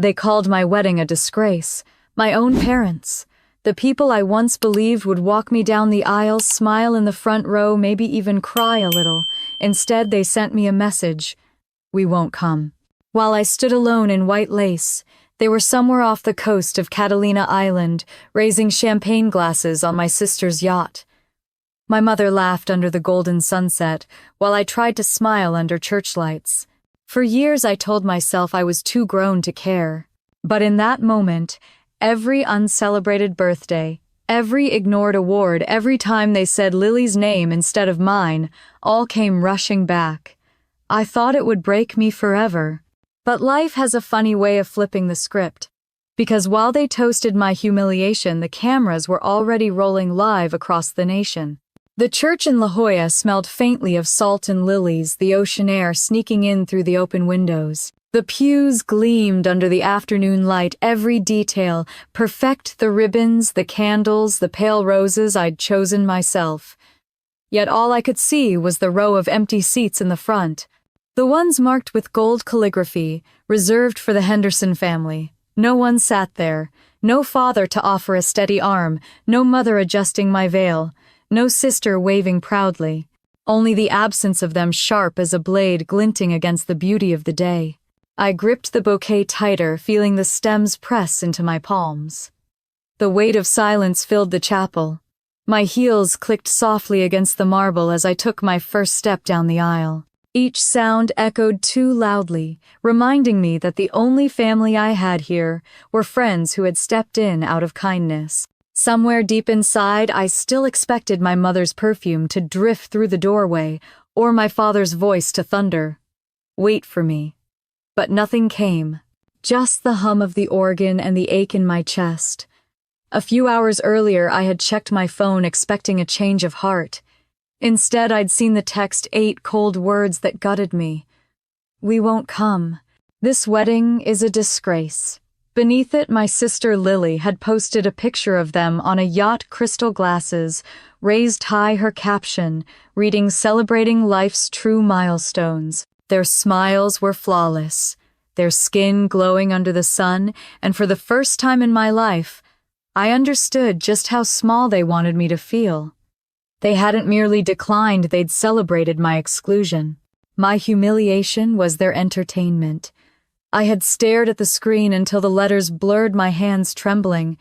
They called my wedding a disgrace. My own parents. The people I once believed would walk me down the aisle, smile in the front row, maybe even cry a little. Instead, they sent me a message. We won't come. While I stood alone in white lace, they were somewhere off the coast of Catalina Island, raising champagne glasses on my sister's yacht. My mother laughed under the golden sunset, while I tried to smile under church lights. For years I told myself I was too grown to care. But in that moment, every uncelebrated birthday, every ignored award, every time they said Lily's name instead of mine, all came rushing back. I thought it would break me forever. But life has a funny way of flipping the script. Because while they toasted my humiliation, the cameras were already rolling live across the nation. The church in La Jolla smelled faintly of salt and lilies, the ocean air sneaking in through the open windows. The pews gleamed under the afternoon light, every detail, perfect, the ribbons, the candles, the pale roses I'd chosen myself. Yet all I could see was the row of empty seats in the front, the ones marked with gold calligraphy, reserved for the Henderson family. No one sat there, no father to offer a steady arm, no mother adjusting my veil, no sister waving proudly, only the absence of them sharp as a blade glinting against the beauty of the day. I gripped the bouquet tighter, feeling the stems press into my palms. The weight of silence filled the chapel. My heels clicked softly against the marble as I took my first step down the aisle. Each sound echoed too loudly, reminding me that the only family I had here were friends who had stepped in out of kindness. Somewhere deep inside, I still expected my mother's perfume to drift through the doorway, or my father's voice to thunder. Wait for me. But nothing came. Just the hum of the organ and the ache in my chest. A few hours earlier, I had checked my phone expecting a change of heart. Instead, I'd seen the text 8 cold words that gutted me. We won't come. This wedding is a disgrace. Beneath it, my sister Lily had posted a picture of them on a yacht, crystal glasses, raised high her caption, reading celebrating life's true milestones. Their smiles were flawless, their skin glowing under the sun, and for the first time in my life, I understood just how small they wanted me to feel. They hadn't merely declined, they'd celebrated my exclusion. My humiliation was their entertainment. I had stared at the screen until the letters blurred my hands trembling.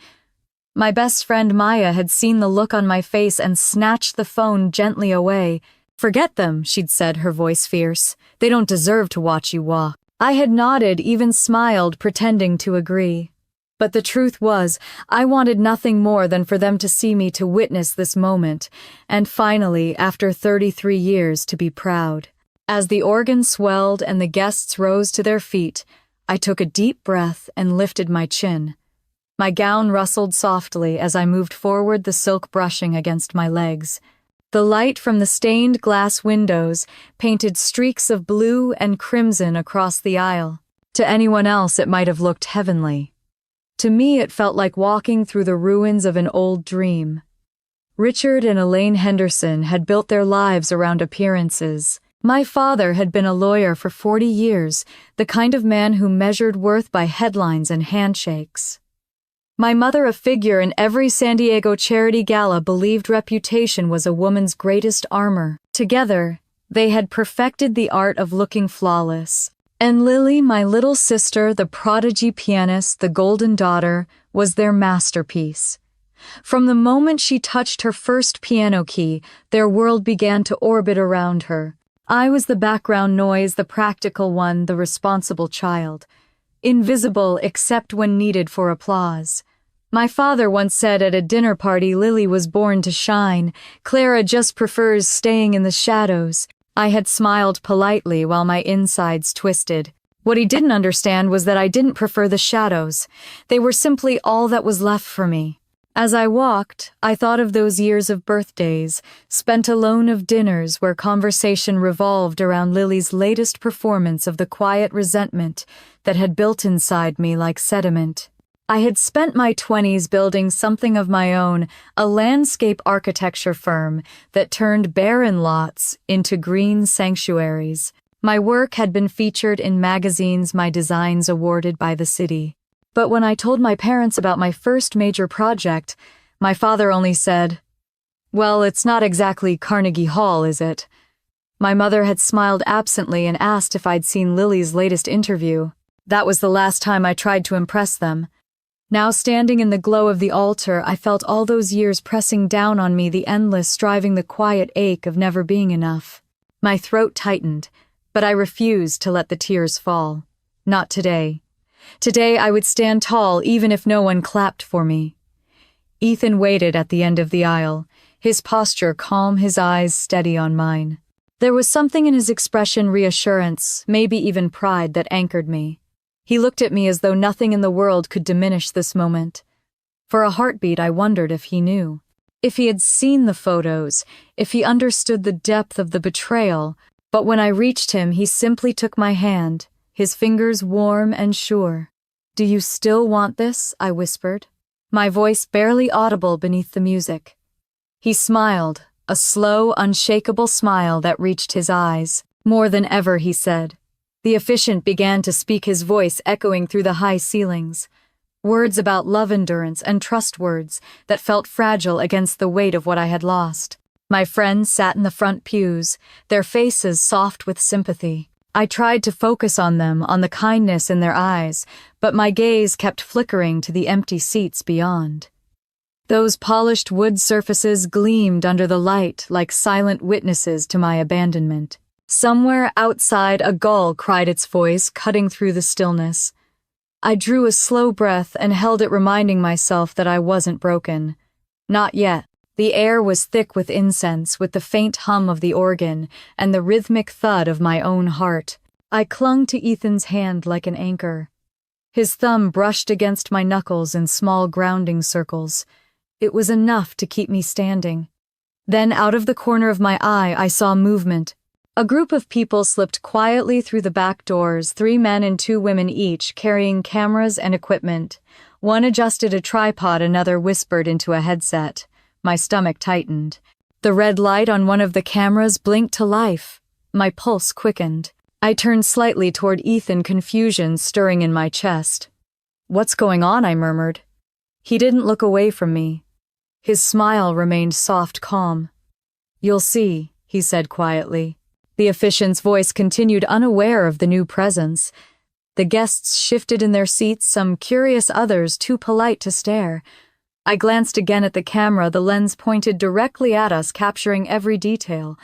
My best friend Maya had seen the look on my face and snatched the phone gently away. Forget them, she'd said, her voice fierce. They don't deserve to watch you walk. I had nodded, even smiled, pretending to agree. But the truth was, I wanted nothing more than for them to see me, to witness this moment, and finally, after 33 years, to be proud. As the organ swelled and the guests rose to their feet, I took a deep breath and lifted my chin. My gown rustled softly as I moved forward, the silk brushing against my legs. The light from the stained glass windows painted streaks of blue and crimson across the aisle. To anyone else, it might have looked heavenly. To me, it felt like walking through the ruins of an old dream. Richard and Elaine Henderson had built their lives around appearances. My father had been a lawyer for 40 years, the kind of man who measured worth by headlines and handshakes. My mother, a figure in every San Diego charity gala, believed reputation was a woman's greatest armor. Together, they had perfected the art of looking flawless. And Lily, my little sister, the prodigy pianist, the golden daughter, was their masterpiece. From the moment she touched her first piano key, their world began to orbit around her. I was the background noise, the practical one, the responsible child. Invisible except when needed for applause. My father once said at a dinner party, Lily was born to shine. Clara just prefers staying in the shadows. I had smiled politely while my insides twisted. What he didn't understand was that I didn't prefer the shadows. They were simply all that was left for me. As I walked, I thought of those years of birthdays, spent alone, of dinners where conversation revolved around Lily's latest performance, of the quiet resentment that had built inside me like sediment. I had spent my 20s building something of my own, a landscape architecture firm that turned barren lots into green sanctuaries. My work had been featured in magazines, my designs awarded by the city. But when I told my parents about my first major project, my father only said, "Well, it's not exactly Carnegie Hall, is it?" My mother had smiled absently and asked if I'd seen Lily's latest interview. That was the last time I tried to impress them. Now standing in the glow of the altar, I felt all those years pressing down on me, the endless striving, the quiet ache of never being enough. My throat tightened, but I refused to let the tears fall. Not today. Today I would stand tall even if no one clapped for me. Ethan waited at the end of the aisle, his posture calm, his eyes steady on mine. There was something in his expression, reassurance, maybe even pride, that anchored me. He looked at me as though nothing in the world could diminish this moment. For a heartbeat, I wondered if he knew. If he had seen the photos, if he understood the depth of the betrayal. But when I reached him, he simply took my hand, his fingers warm and sure. "Do you still want this?" I whispered, my voice barely audible beneath the music. He smiled, a slow, unshakable smile that reached his eyes. "More than ever," he said. The officiant began to speak, his voice echoing through the high ceilings. Words about love, endurance, and trust, words that felt fragile against the weight of what I had lost. My friends sat in the front pews, their faces soft with sympathy. I tried to focus on them, on the kindness in their eyes, but my gaze kept flickering to the empty seats beyond. Those polished wood surfaces gleamed under the light like silent witnesses to my abandonment. Somewhere outside, a gull cried, its voice cutting through the stillness. I drew a slow breath and held it, reminding myself that I wasn't broken. Not yet. The air was thick with incense, with the faint hum of the organ and the rhythmic thud of my own heart. I clung to Ethan's hand like an anchor. His thumb brushed against my knuckles in small grounding circles. It was enough to keep me standing. Then, out of the corner of my eye, I saw movement. A group of people slipped quietly through the back doors, 3 men and 2 women each, carrying cameras and equipment. One adjusted a tripod, another whispered into a headset. My stomach tightened. The red light on one of the cameras blinked to life. My pulse quickened. I turned slightly toward Ethan, confusion stirring in my chest. "What's going on?" I murmured. He didn't look away from me. His smile remained soft, calm. "You'll see," he said quietly. The officiant's voice continued, unaware of the new presence. The guests shifted in their seats, some curious, others too polite to stare. I glanced again at the camera, the lens pointed directly at us, capturing every detail.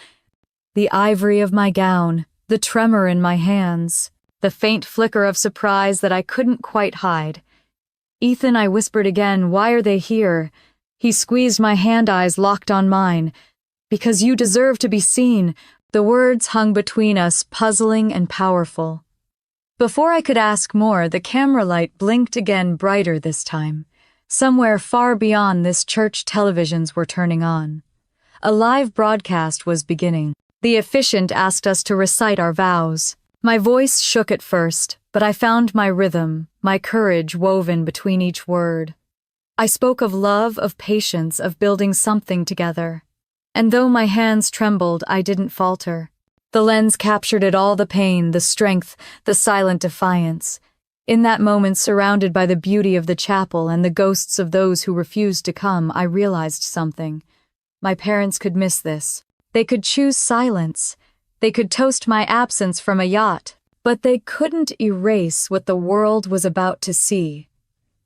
The ivory of my gown, the tremor in my hands, the faint flicker of surprise that I couldn't quite hide. "Ethan," I whispered again, "why are they here?" He squeezed my hand, eyes locked on mine. "Because you deserve to be seen." The words hung between us, puzzling and powerful. Before I could ask more, the camera light blinked again, brighter this time. Somewhere far beyond this church, televisions were turning on. A live broadcast was beginning. The officiant asked us to recite our vows. My voice shook at first, but I found my rhythm, my courage woven between each word. I spoke of love, of patience, of building something together. And though my hands trembled, I didn't falter. The lens captured it all, the pain, the strength, the silent defiance. In that moment, surrounded by the beauty of the chapel and the ghosts of those who refused to come, I realized something. My parents could miss this. They could choose silence. They could toast my absence from a yacht. But they couldn't erase what the world was about to see.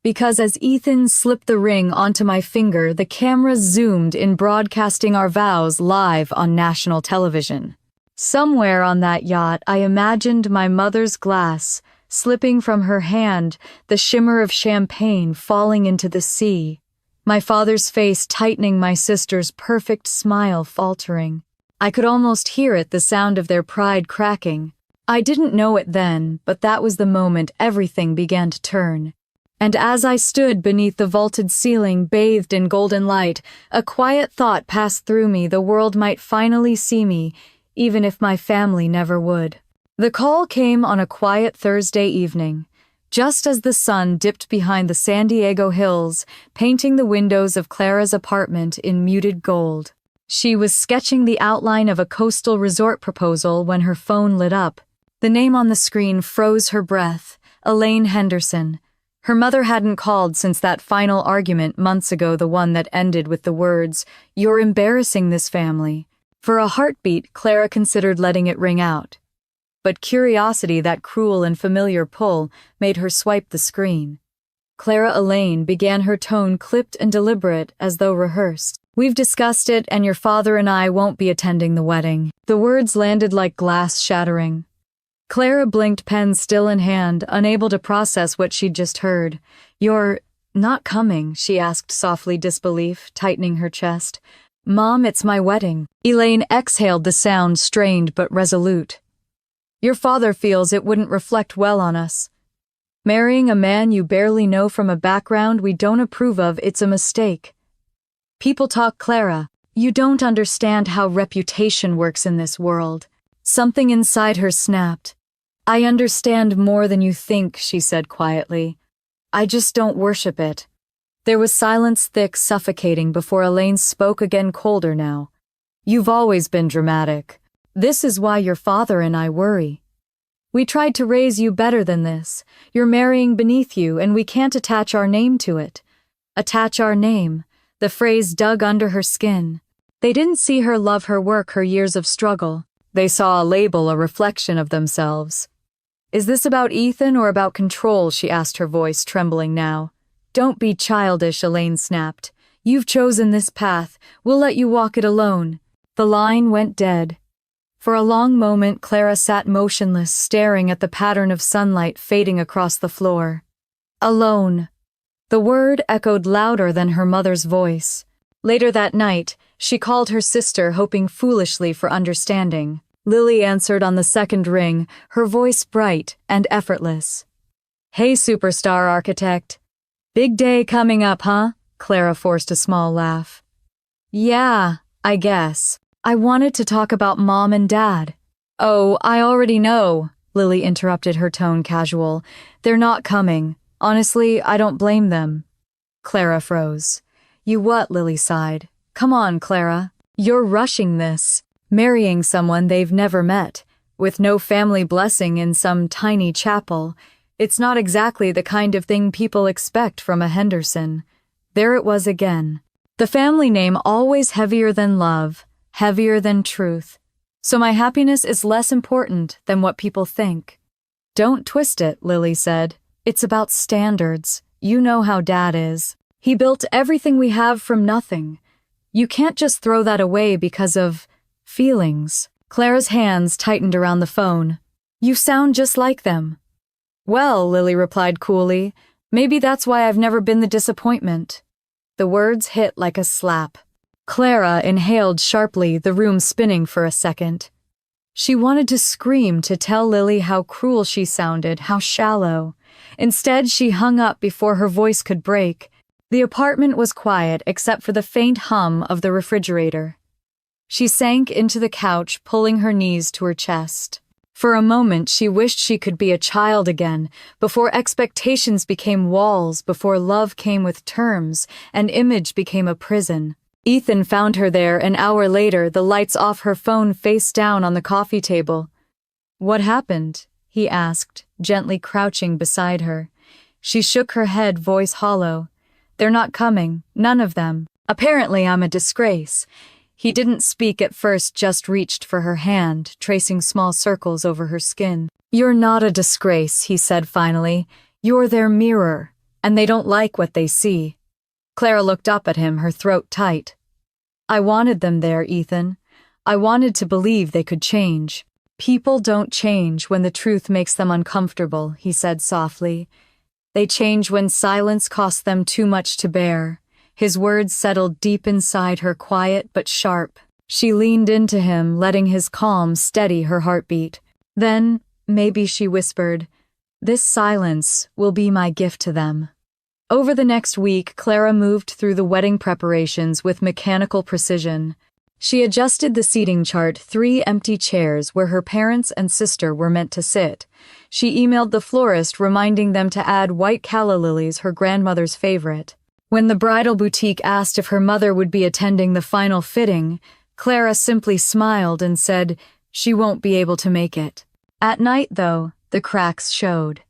Because as Ethan slipped the ring onto my finger, the camera zoomed in, broadcasting our vows live on national television. Somewhere on that yacht, I imagined my mother's glass slipping from her hand, the shimmer of champagne falling into the sea. My father's face tightening, my sister's perfect smile faltering. I could almost hear it, the sound of their pride cracking. I didn't know it then, but that was the moment everything began to turn. And as I stood beneath the vaulted ceiling, bathed in golden light, a quiet thought passed through me: the world might finally see me, even if my family never would. The call came on a quiet Thursday evening, just as the sun dipped behind the San Diego hills, painting the windows of Clara's apartment in muted gold. She was sketching the outline of a coastal resort proposal when her phone lit up. The name on the screen froze her breath. Elaine Henderson. Her mother hadn't called since that final argument months ago, the one that ended with the words, "You're embarrassing this family." For a heartbeat, Clara considered letting it ring out. But curiosity, that cruel and familiar pull, made her swipe the screen. Clara Elaine began, her tone clipped and deliberate, as though rehearsed. "We've discussed it, and your father and I won't be attending the wedding." The words landed like glass shattering. Clara blinked, pen still in hand, unable to process what she'd just heard. "You're not coming?" she asked softly, disbelief tightening her chest. "Mom, it's my wedding." Elaine exhaled, the sound strained but resolute. "Your father feels it wouldn't reflect well on us. Marrying a man you barely know from a background we don't approve of, it's a mistake." "People talk, Clara. You don't understand how reputation works in this world." Something inside her snapped. "I understand more than you think," she said quietly. "I just don't worship it." There was silence, thick, suffocating, before Elaine spoke again, colder now. "You've always been dramatic. This is why your father and I worry. We tried to raise you better than this. You're marrying beneath you, and we can't attach our name to it." Attach our name. The phrase dug under her skin. They didn't see her love her work, her years of struggle. They saw a label, a reflection of themselves. "Is this about Ethan or about control?" she asked, her voice trembling now. "Don't be childish," Elaine snapped. "You've chosen this path. We'll let you walk it alone." The line went dead. For a long moment, Clara sat motionless, staring at the pattern of sunlight fading across the floor. Alone. The word echoed louder than her mother's voice. Later that night, she called her sister, hoping foolishly for understanding. Lily answered on the second ring, her voice bright and effortless. "Hey, superstar architect. Big day coming up, huh?" Clara forced a small laugh. "Yeah, I guess. I wanted to talk about Mom and Dad." "Oh, I already know," Lily interrupted, her tone casual. "They're not coming. Honestly, I don't blame them." Clara froze. "You what?" Lily sighed. "Come on, Clara. You're rushing this. Marrying someone they've never met, with no family blessing in some tiny chapel. It's not exactly the kind of thing people expect from a Henderson." There it was again. The family name, always heavier than love, heavier than truth. "So my happiness is less important than what people think." "Don't twist it," Lily said. "It's about standards. You know how Dad is. He built everything we have from nothing. You can't just throw that away because of feelings." Clara's hands tightened around the phone. "You sound just like them." "Well," Lily replied coolly, "maybe that's why I've never been the disappointment." The words hit like a slap. Clara inhaled sharply, the room spinning for a second. She wanted to scream, to tell Lily how cruel she sounded, how shallow. Instead, she hung up before her voice could break. The apartment was quiet except for the faint hum of the refrigerator. She sank into the couch, pulling her knees to her chest. For a moment, she wished she could be a child again, before expectations became walls, before love came with terms, and image became a prison. Ethan found her there an hour later, the lights off, her phone face down on the coffee table. "What happened?" he asked, gently crouching beside her. She shook her head, voice hollow. "They're not coming, none of them. Apparently I'm a disgrace." He didn't speak at first, just reached for her hand, tracing small circles over her skin. "You're not a disgrace," he said finally. "You're their mirror, and they don't like what they see." Clara looked up at him, her throat tight. "I wanted them there, Ethan. I wanted to believe they could change." "People don't change when the truth makes them uncomfortable," he said softly. "They change when silence costs them too much to bear." His words settled deep inside her, quiet but sharp. She leaned into him, letting his calm steady her heartbeat. "Then, maybe," she whispered, "this silence will be my gift to them." Over the next week, Clara moved through the wedding preparations with mechanical precision. She adjusted the seating chart, 3 empty chairs where her parents and sister were meant to sit. She emailed the florist, reminding them to add white calla lilies, her grandmother's favorite. When the bridal boutique asked if her mother would be attending the final fitting, Clara simply smiled and said she won't be able to make it. At night, though, the cracks showed.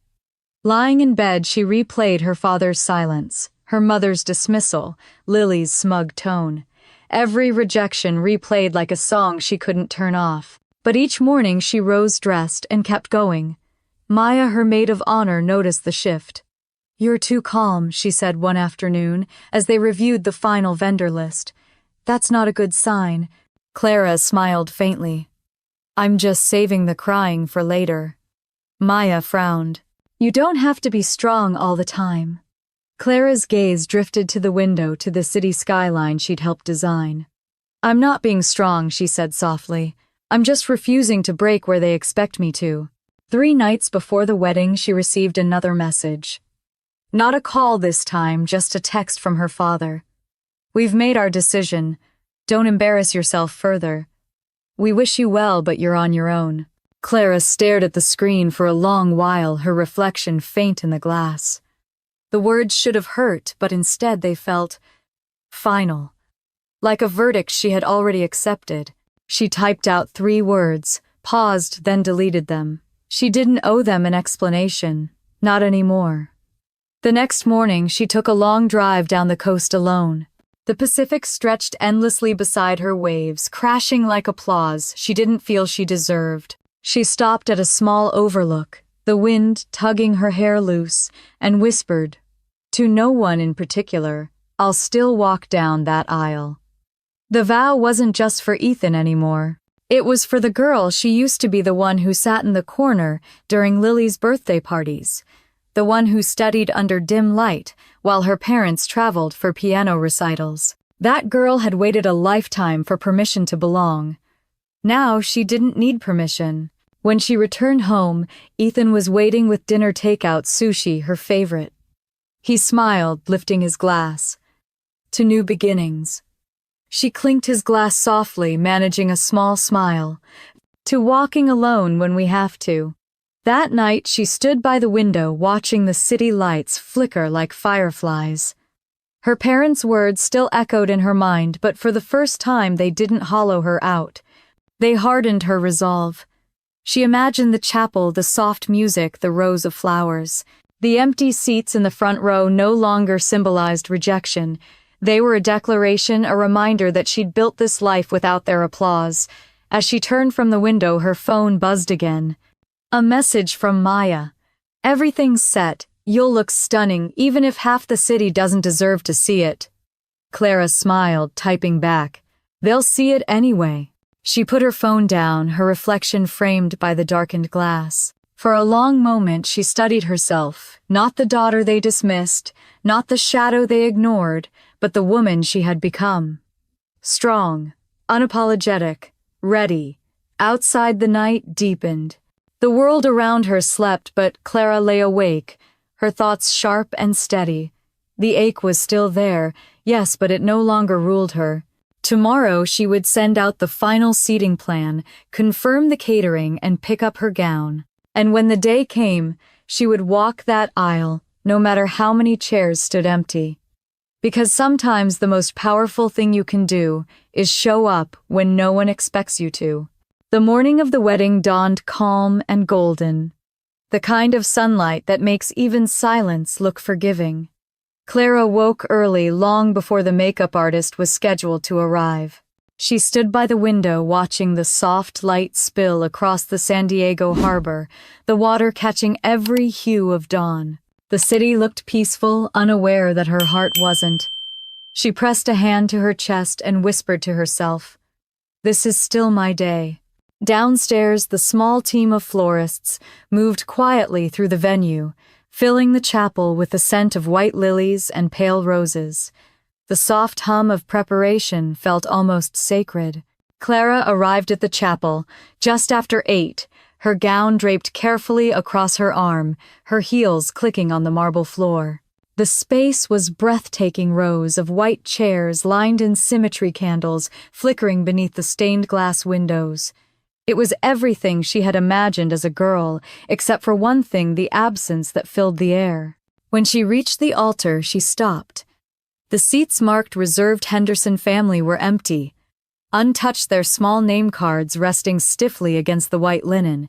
Lying in bed, she replayed her father's silence, her mother's dismissal, Lily's smug tone. Every rejection replayed like a song she couldn't turn off. But each morning she rose dressed and kept going. Maya, her maid of honor, noticed the shift. "You're too calm," she said one afternoon, as they reviewed the final vendor list. "That's not a good sign." Clara smiled faintly. "I'm just saving the crying for later." Maya frowned. "You don't have to be strong all the time." Clara's gaze drifted to the window to the city skyline she'd helped design. "I'm not being strong," she said softly. "I'm just refusing to break where they expect me to." 3 nights before the wedding, she received another message. Not a call this time, just a text from her father. "We've made our decision. Don't embarrass yourself further. We wish you well, but you're on your own." Clara stared at the screen for a long while, her reflection faint in the glass. The words should have hurt, but instead they felt final. Like a verdict she had already accepted. She typed out 3 words, paused, then deleted them. She didn't owe them an explanation. Not anymore. The next morning, she took a long drive down the coast alone. The Pacific stretched endlessly beside her, waves crashing like applause she didn't feel she deserved. She stopped at a small overlook, the wind tugging her hair loose, and whispered, to no one in particular, "I'll still walk down that aisle." The vow wasn't just for Ethan anymore. It was for the girl she used to be, the one who sat in the corner during Lily's birthday parties, the one who studied under dim light while her parents traveled for piano recitals. That girl had waited a lifetime for permission to belong. Now she didn't need permission. When she returned home, Ethan was waiting with dinner takeout sushi, her favorite. He smiled, lifting his glass. To new beginnings. She clinked his glass softly, managing a small smile. To walking alone when we have to. That night she stood by the window watching the city lights flicker like fireflies. Her parents' words still echoed in her mind, but for the first time they didn't hollow her out. They hardened her resolve. She imagined the chapel, the soft music, the rows of flowers. The empty seats in the front row no longer symbolized rejection. They were a declaration, a reminder that she'd built this life without their applause. As she turned from the window, her phone buzzed again. A message from Maya. "Everything's set. You'll look stunning, even if half the city doesn't deserve to see it." Clara smiled, typing back. "They'll see it anyway." She put her phone down, her reflection framed by the darkened glass. For a long moment she studied herself, not the daughter they dismissed, not the shadow they ignored, but the woman she had become. Strong, unapologetic, ready. Outside the night deepened. The world around her slept, but Clara lay awake, her thoughts sharp and steady. The ache was still there, yes, but it no longer ruled her. Tomorrow she would send out the final seating plan, confirm the catering, and pick up her gown. And when the day came, she would walk that aisle, no matter how many chairs stood empty. Because sometimes the most powerful thing you can do is show up when no one expects you to. The morning of the wedding dawned calm and golden, the kind of sunlight that makes even silence look forgiving. Clara woke early, long before the makeup artist was scheduled to arrive. She stood by the window watching the soft light spill across the San Diego harbor, the water catching every hue of dawn. The city looked peaceful, unaware that her heart wasn't. She pressed a hand to her chest and whispered to herself, "This is still my day." Downstairs, the small team of florists moved quietly through the venue, filling the chapel with the scent of white lilies and pale roses. The soft hum of preparation felt almost sacred. Clara arrived at the chapel just after 8, her gown draped carefully across her arm, her heels clicking on the marble floor. The space was breathtaking, rows of white chairs lined in symmetry, candles flickering beneath the stained glass windows. It was everything she had imagined as a girl, except for one thing, the absence that filled the air. When she reached the altar, she stopped. The seats marked reserved Henderson family were empty, untouched, their small name cards resting stiffly against the white linen.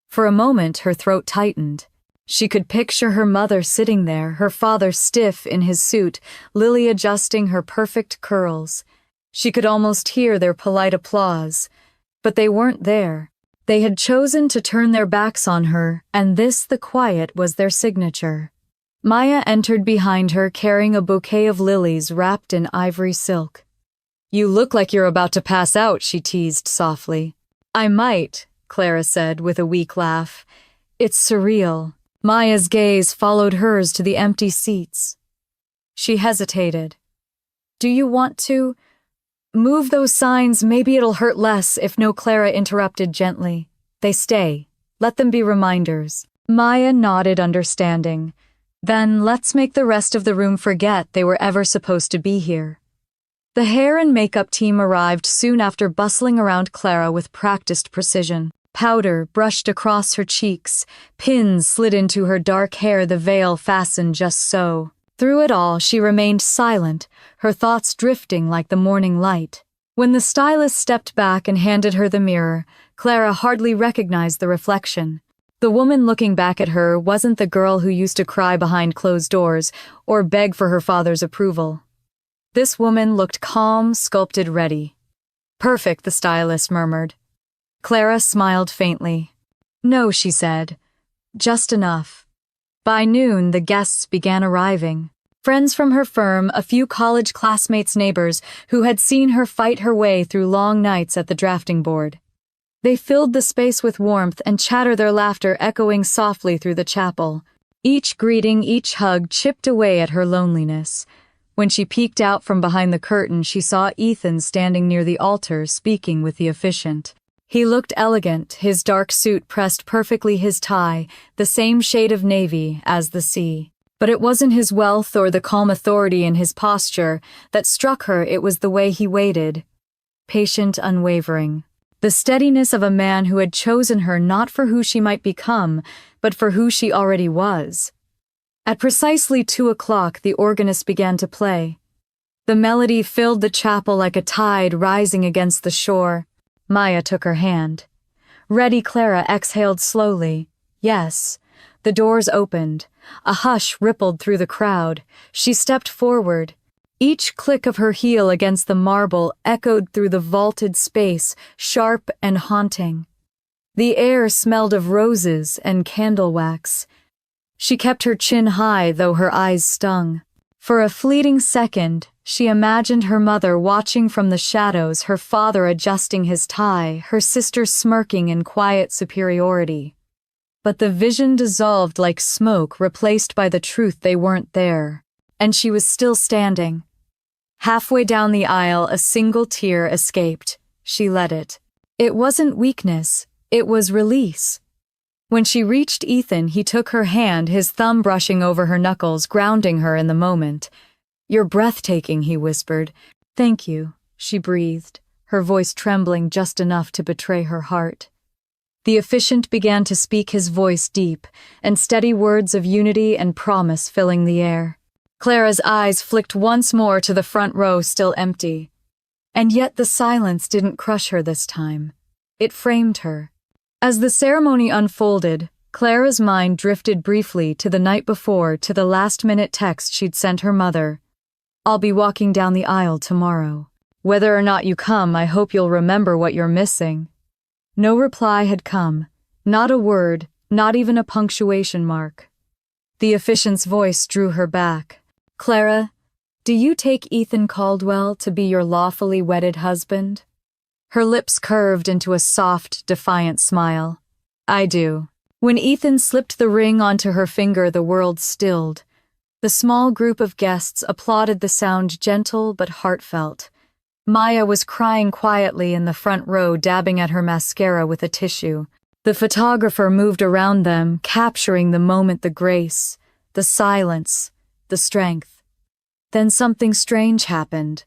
For a moment, her throat tightened. She could picture her mother sitting there, her father stiff in his suit, Lily adjusting her perfect curls. She could almost hear their polite applause. But they weren't there. They had chosen to turn their backs on her, and this, the quiet, was their signature. Maya entered behind her carrying a bouquet of lilies wrapped in ivory silk. "You look like you're about to pass out," she teased softly. "I might," Clara said with a weak laugh. "It's surreal." Maya's gaze followed hers to the empty seats. She hesitated. "Do you want to move those signs? Maybe it'll hurt less if no." Clara interrupted gently. "They stay. Let them be reminders." Maya nodded understanding. "Then let's make the rest of the room forget they were ever supposed to be here." The hair and makeup team arrived soon after, bustling around Clara with practiced precision. Powder brushed across her cheeks, pins slid into her dark hair, the veil fastened just so. Through it all, she remained silent, her thoughts drifting like the morning light. When the stylist stepped back and handed her the mirror, Clara hardly recognized the reflection. The woman looking back at her wasn't the girl who used to cry behind closed doors or beg for her father's approval. This woman looked calm, sculpted, ready. "Perfect," the stylist murmured. Clara smiled faintly. "No," she said. "Just enough." By noon, the guests began arriving. Friends from her firm, a few college classmates, neighbors who had seen her fight her way through long nights at the drafting board. They filled the space with warmth and chatter, their laughter echoing softly through the chapel. Each greeting, each hug chipped away at her loneliness. When she peeked out from behind the curtain, she saw Ethan standing near the altar, speaking with the officiant. He looked elegant, his dark suit pressed perfectly, his tie, the same shade of navy as the sea. But it wasn't his wealth or the calm authority in his posture that struck her, it was the way he waited. Patient, unwavering. The steadiness of a man who had chosen her not for who she might become, but for who she already was. At precisely 2:00, the organist began to play. The melody filled the chapel like a tide rising against the shore. Maya took her hand. Ready, Clara exhaled slowly. Yes. The doors opened. A hush rippled through the crowd. She stepped forward. Each click of her heel against the marble echoed through the vaulted space, sharp and haunting. The air smelled of roses and candle wax. She kept her chin high, though her eyes stung. For a fleeting second, she imagined her mother watching from the shadows, her father adjusting his tie, her sister smirking in quiet superiority. But the vision dissolved like smoke, replaced by the truth they weren't there. And she was still standing. Halfway down the aisle, a single tear escaped. She let it. It wasn't weakness, it was release. When she reached Ethan, he took her hand, his thumb brushing over her knuckles, grounding her in the moment. "You're breathtaking," he whispered. "Thank you," she breathed, her voice trembling just enough to betray her heart. The officiant began to speak, his voice deep, and steady words of unity and promise filling the air. Clara's eyes flicked once more to the front row, still empty. And yet the silence didn't crush her this time. It framed her. As the ceremony unfolded, Clara's mind drifted briefly to the night before, to the last-minute text she'd sent her mother. "I'll be walking down the aisle tomorrow. Whether or not you come, I hope you'll remember what you're missing." No reply had come. Not a word, not even a punctuation mark. The officiant's voice drew her back. "Clara, do you take Ethan Caldwell to be your lawfully wedded husband?" Her lips curved into a soft, defiant smile. "I do." When Ethan slipped the ring onto her finger, the world stilled. The small group of guests applauded, the sound gentle but heartfelt. Maya was crying quietly in the front row, dabbing at her mascara with a tissue. The photographer moved around them, capturing the moment, the grace, the silence, the strength. Then something strange happened.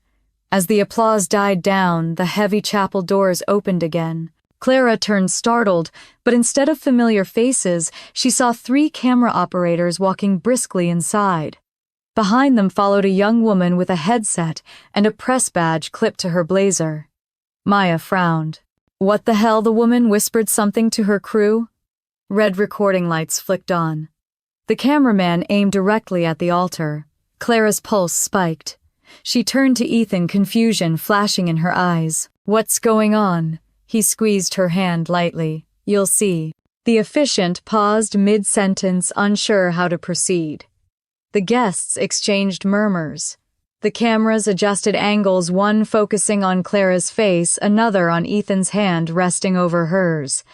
As the applause died down, the heavy chapel doors opened again. Clara turned startled, but instead of familiar faces, she saw 3 camera operators walking briskly inside. Behind them followed a young woman with a headset and a press badge clipped to her blazer. Maya frowned. "What the hell?" The woman whispered something to her crew. Red recording lights flicked on. The cameraman aimed directly at the altar. Clara's pulse spiked. She turned to Ethan, confusion flashing in her eyes. "What's going on?" He squeezed her hand lightly. "You'll see." The officiant paused mid-sentence, unsure how to proceed. The guests exchanged murmurs. The cameras adjusted angles, one focusing on Clara's face, another on Ethan's hand resting over hers.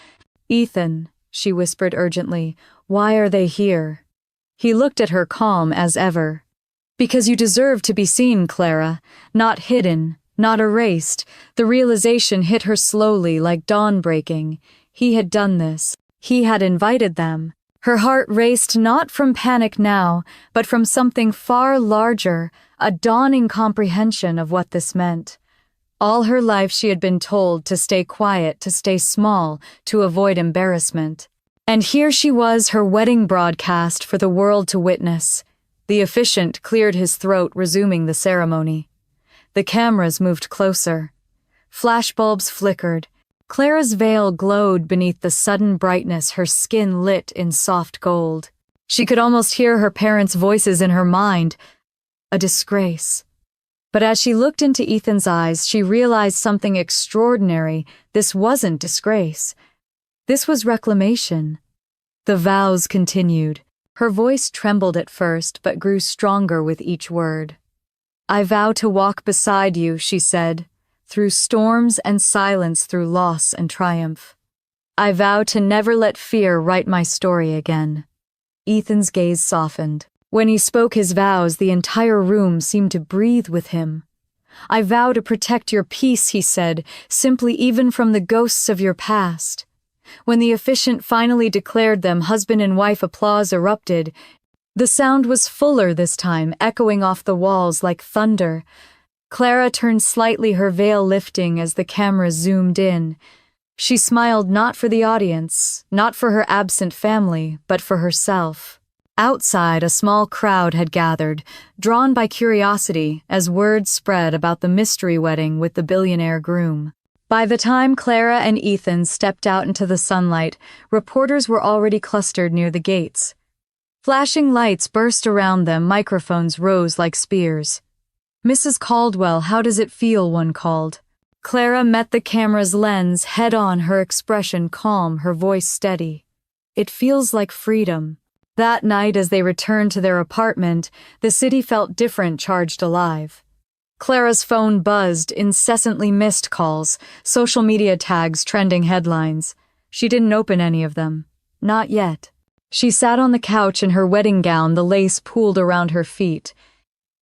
"Ethan," she whispered urgently, "why are they here?" He looked at her calm as ever. "Because you deserve to be seen, Clara. Not hidden, not erased." The realization hit her slowly, like dawn breaking. He had done this. He had invited them. Her heart raced, not from panic now, but from something far larger, a dawning comprehension of what this meant. All her life she had been told to stay quiet, to stay small, to avoid embarrassment. And here she was, her wedding broadcast for the world to witness. The officiant cleared his throat, resuming the ceremony. The cameras moved closer. Flashbulbs flickered. Clara's veil glowed beneath the sudden brightness, her skin lit in soft gold. She could almost hear her parents' voices in her mind. A disgrace. But as she looked into Ethan's eyes, she realized something extraordinary. This wasn't disgrace. This was reclamation. The vows continued. Her voice trembled at first, but grew stronger with each word. "I vow to walk beside you," she said, "through storms and silence, through loss and triumph. I vow to never let fear write my story again." Ethan's gaze softened. When he spoke his vows, the entire room seemed to breathe with him. "I vow to protect your peace," he said, "simply even from the ghosts of your past." When the officiant finally declared them, husband and wife applause erupted. The sound was fuller this time, echoing off the walls like thunder. Clara turned slightly, her veil lifting as the camera zoomed in. She smiled, not for the audience, not for her absent family, but for herself. Outside, a small crowd had gathered, drawn by curiosity as word spread about the mystery wedding with the billionaire groom. By the time Clara and Ethan stepped out into the sunlight, reporters were already clustered near the gates. Flashing lights burst around them, microphones rose like spears. "Mrs. Caldwell, how does it feel?" one called. Clara met the camera's lens head on, her expression calm, her voice steady. "It feels like freedom." That night, as they returned to their apartment, the city felt different, charged alive. Clara's phone buzzed, incessantly missed calls, social media tags, trending headlines. She didn't open any of them. Not yet. She sat on the couch in her wedding gown, the lace pooled around her feet.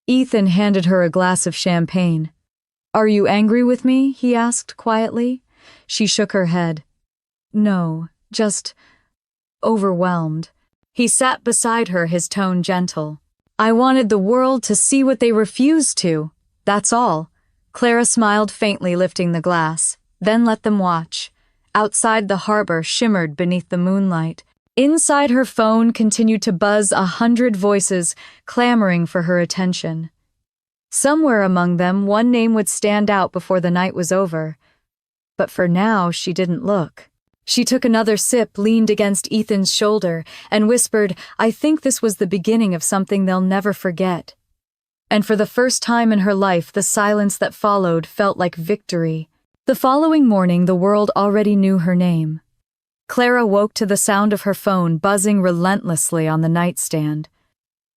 Ethan handed her a glass of champagne. "Are you angry with me?" he asked quietly. She shook her head. "No, just overwhelmed." He sat beside her, his tone gentle. "I wanted the world to see what they refused to. That's all." Clara smiled faintly, lifting the glass, then let them watch. Outside, the harbor shimmered beneath the moonlight. Inside, her phone continued to buzz, 100 voices clamoring for her attention. Somewhere among them, one name would stand out before the night was over. But for now, she didn't look. She took another sip, leaned against Ethan's shoulder, and whispered, "I think this was the beginning of something they'll never forget." And for the first time in her life, the silence that followed felt like victory. The following morning, the world already knew her name. Clara woke to the sound of her phone buzzing relentlessly on the nightstand.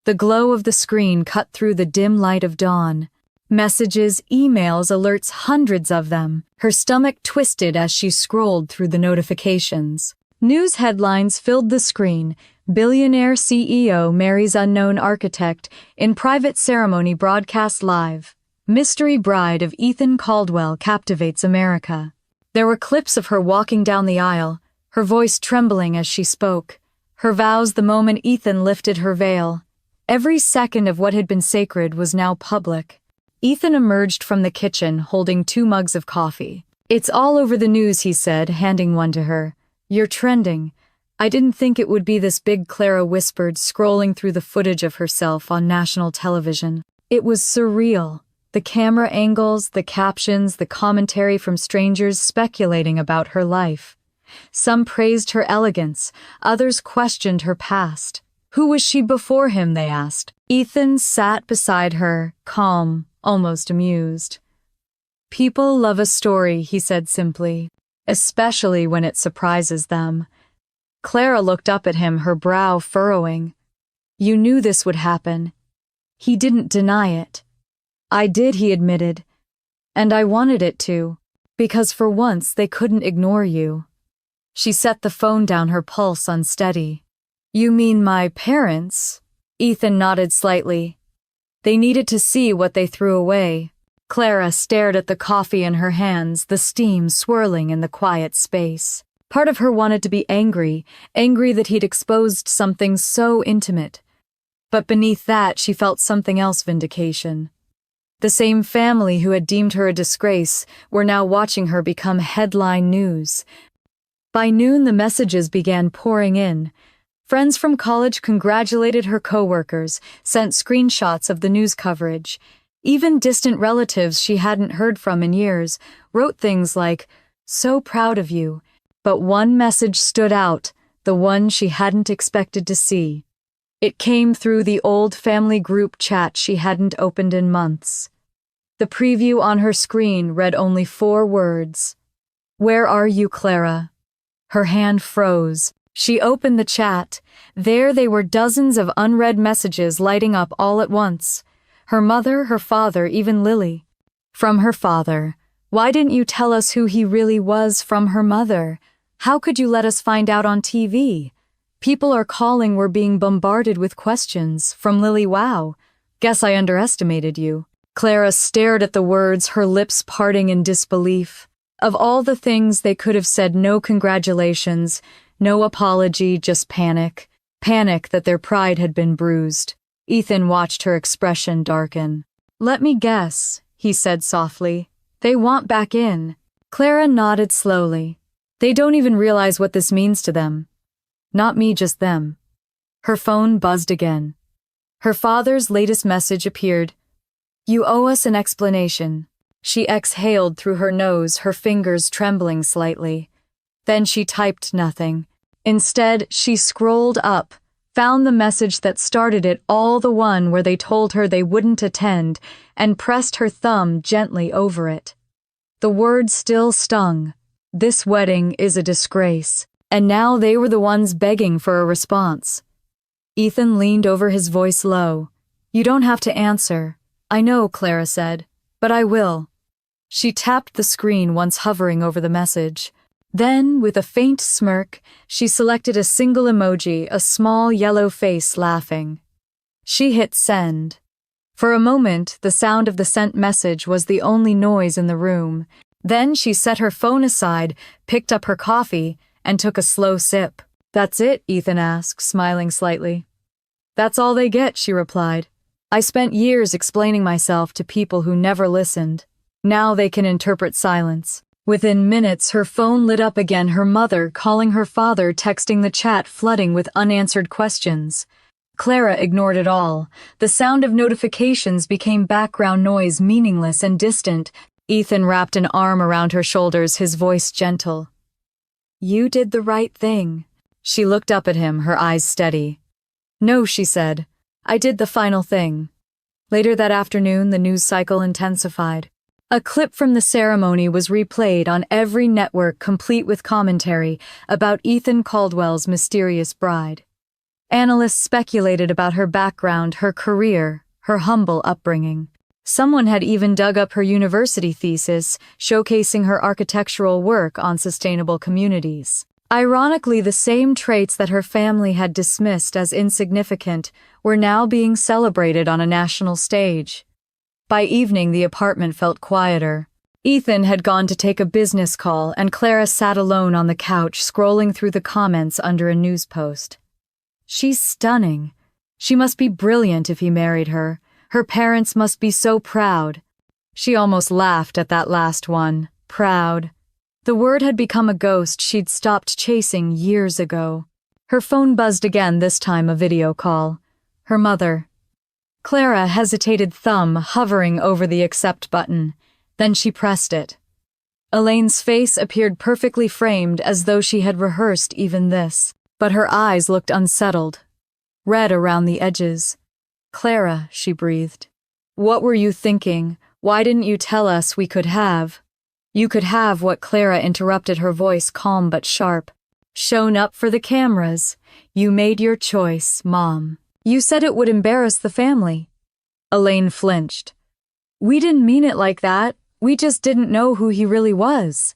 The glow of the screen cut through the dim light of dawn. Messages, emails, alerts, hundreds of them. Her stomach twisted as she scrolled through the notifications. News headlines filled the screen. Billionaire CEO marries unknown architect in private ceremony broadcast live. Mystery bride of Ethan Caldwell captivates America. There were clips of her walking down the aisle, her voice trembling as she spoke. Her vows the moment Ethan lifted her veil. Every second of what had been sacred was now public. Ethan emerged from the kitchen holding 2 mugs of coffee. "It's all over the news," he said, handing one to her. "You're trending." "I didn't think it would be this big," Clara whispered, scrolling through the footage of herself on national television. It was surreal. The camera angles, the captions, the commentary from strangers speculating about her life. Some praised her elegance, others questioned her past. Who was she before him, they asked. Ethan sat beside her, calm, almost amused. People love a story, he said simply, especially when it surprises them. Clara looked up at him, her brow furrowing. You knew this would happen. He didn't deny it. I did, he admitted. And I wanted it to, because for once they couldn't ignore you. She set the phone down, her pulse unsteady. You mean my parents? Ethan nodded slightly. They needed to see what they threw away. Clara stared at the coffee in her hands, the steam swirling in the quiet space. Part of her wanted to be angry that he'd exposed something so intimate. But beneath that, she felt something else: vindication. The same family who had deemed her a disgrace were now watching her become headline news. By noon, the messages began pouring in. Friends from college congratulated her coworkers, sent screenshots of the news coverage. Even distant relatives she hadn't heard from in years wrote things like, "So proud of you." But one message stood out, the one she hadn't expected to see. It came through the old family group chat she hadn't opened in months. The preview on her screen read only 4 words. "Where are you, Clara?" Her hand froze. She opened the chat. There they were, dozens of unread messages lighting up all at once. Her mother, her father, even Lily. From her father. "Why didn't you tell us who he really was?" From her mother. "How could you let us find out on TV?" "People are calling, we're being bombarded with questions." From Lily. "Wow, guess I underestimated you." Clara stared at the words, her lips parting in disbelief. Of all the things they could have said, no congratulations, no apology, just panic. Panic that their pride had been bruised. Ethan watched her expression darken. "Let me guess," he said softly. "They want back in." Clara nodded slowly. "They don't even realize what this means to them. Not me, just them." Her phone buzzed again. Her father's latest message appeared. "You owe us an explanation." She exhaled through her nose, her fingers trembling slightly. Then she typed nothing. Instead, she scrolled up, found the message that started it all, the one where they told her they wouldn't attend, and pressed her thumb gently over it. The words still stung. This wedding is a disgrace. And now they were the ones begging for a response. Ethan leaned over, his voice low. "You don't have to answer." "I know," Clara said, "but I will." She tapped the screen once, hovering over the message. Then, with a faint smirk, she selected a single emoji, a small yellow face laughing. She hit send. For a moment, the sound of the sent message was the only noise in the room. Then she set her phone aside, picked up her coffee, and took a slow sip. "That's it?" Ethan asked, smiling slightly. "That's all they get," she replied. "I spent years explaining myself to people who never listened. Now they can interpret silence." Within minutes, her phone lit up again, her mother calling, her father texting, the chat flooding with unanswered questions. Clara ignored it all. The sound of notifications became background noise, meaningless and distant. Ethan wrapped an arm around her shoulders, his voice gentle. "You did the right thing." She looked up at him, her eyes steady. "No," she said. "I did the final thing." Later that afternoon, the news cycle intensified. A clip from the ceremony was replayed on every network, complete with commentary about Ethan Caldwell's mysterious bride. Analysts speculated about her background, her career, her humble upbringing. Someone had even dug up her university thesis, showcasing her architectural work on sustainable communities. Ironically, the same traits that her family had dismissed as insignificant were now being celebrated on a national stage. By evening, the apartment felt quieter. Ethan had gone to take a business call, and Clara sat alone on the couch, scrolling through the comments under a news post. "She's stunning. She must be brilliant if he married her. Her parents must be so proud." She almost laughed at that last one. Proud. The word had become a ghost she'd stopped chasing years ago. Her phone buzzed again, this time a video call. Her mother. Clara hesitated, thumb hovering over the accept button. Then she pressed it. Elaine's face appeared perfectly framed as though she had rehearsed even this. But her eyes looked unsettled, red around the edges. "Clara," she breathed. "What were you thinking? Why didn't you tell us we could have?" "You could have what?" Clara interrupted, her voice calm but sharp. "Shown up for the cameras. You made your choice, Mom. You said it would embarrass the family." Elaine flinched. "We didn't mean it like that. We just didn't know who he really was."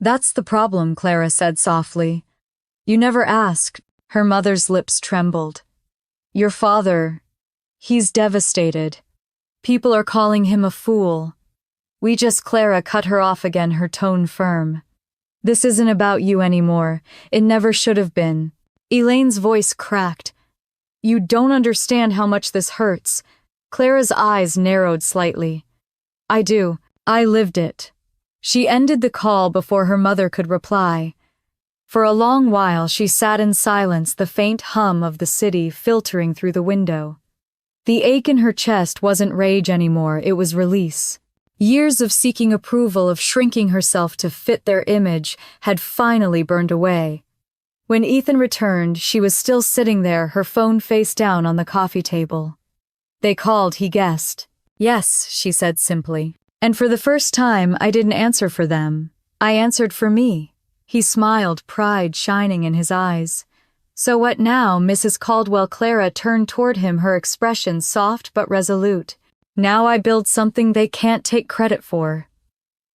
"That's the problem," Clara said softly. "You never asked." Her mother's lips trembled. "Your father, he's devastated. People are calling him a fool. We just—" Clara cut her off again, her tone firm. "This isn't about you anymore. It never should have been." Elaine's voice cracked. "You don't understand how much this hurts." Clara's eyes narrowed slightly. "I do. I lived it." She ended the call before her mother could reply. For a long while she sat in silence, the faint hum of the city filtering through the window. The ache in her chest wasn't rage anymore, it was release. Years of seeking approval, of shrinking herself to fit their image, had finally burned away. When Ethan returned, she was still sitting there, her phone face down on the coffee table. "They called," he guessed. "Yes," she said simply. "And for the first time, I didn't answer for them. I answered for me." He smiled, pride shining in his eyes. "So what now, Mrs. Caldwell?" Clara turned toward him, her expression soft but resolute. "Now I build something they can't take credit for."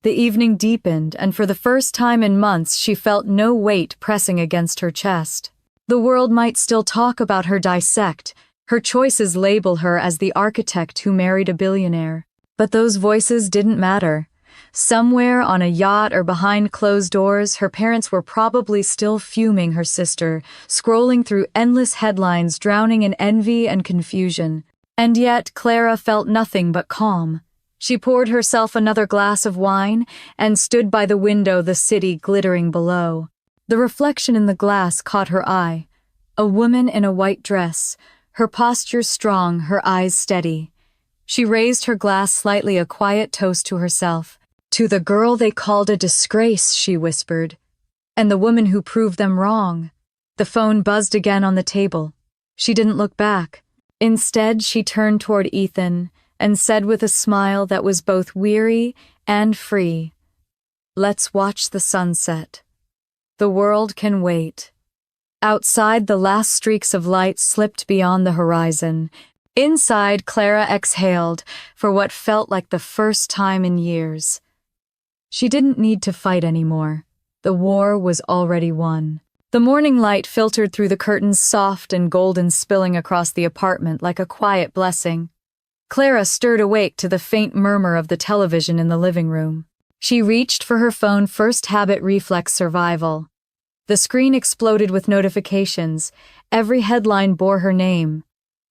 The evening deepened, and for the first time in months she felt no weight pressing against her chest. The world might still talk about her, dissect her choices, label her as the architect who married a billionaire. But those voices didn't matter. Somewhere on a yacht or behind closed doors, her parents were probably still fuming her sister, scrolling through endless headlines, drowning in envy and confusion. And yet Clara felt nothing but calm. She poured herself another glass of wine and stood by the window, the city glittering below. The reflection in the glass caught her eye. A woman in a white dress, her posture strong, her eyes steady. She raised her glass slightly, a quiet toast to herself. "To the girl they called a disgrace," she whispered. "And the woman who proved them wrong." The phone buzzed again on the table. She didn't look back. Instead, she turned toward Ethan and said with a smile that was both weary and free, "Let's watch the sunset. The world can wait." Outside, the last streaks of light slipped beyond the horizon. Inside, Clara exhaled for what felt like the first time in years. She didn't need to fight anymore. The war was already won. The morning light filtered through the curtains, soft and golden, spilling across the apartment like a quiet blessing. Clara stirred awake to the faint murmur of the television in the living room. She reached for her phone, first habit, reflex, survival. The screen exploded with notifications. Every headline bore her name.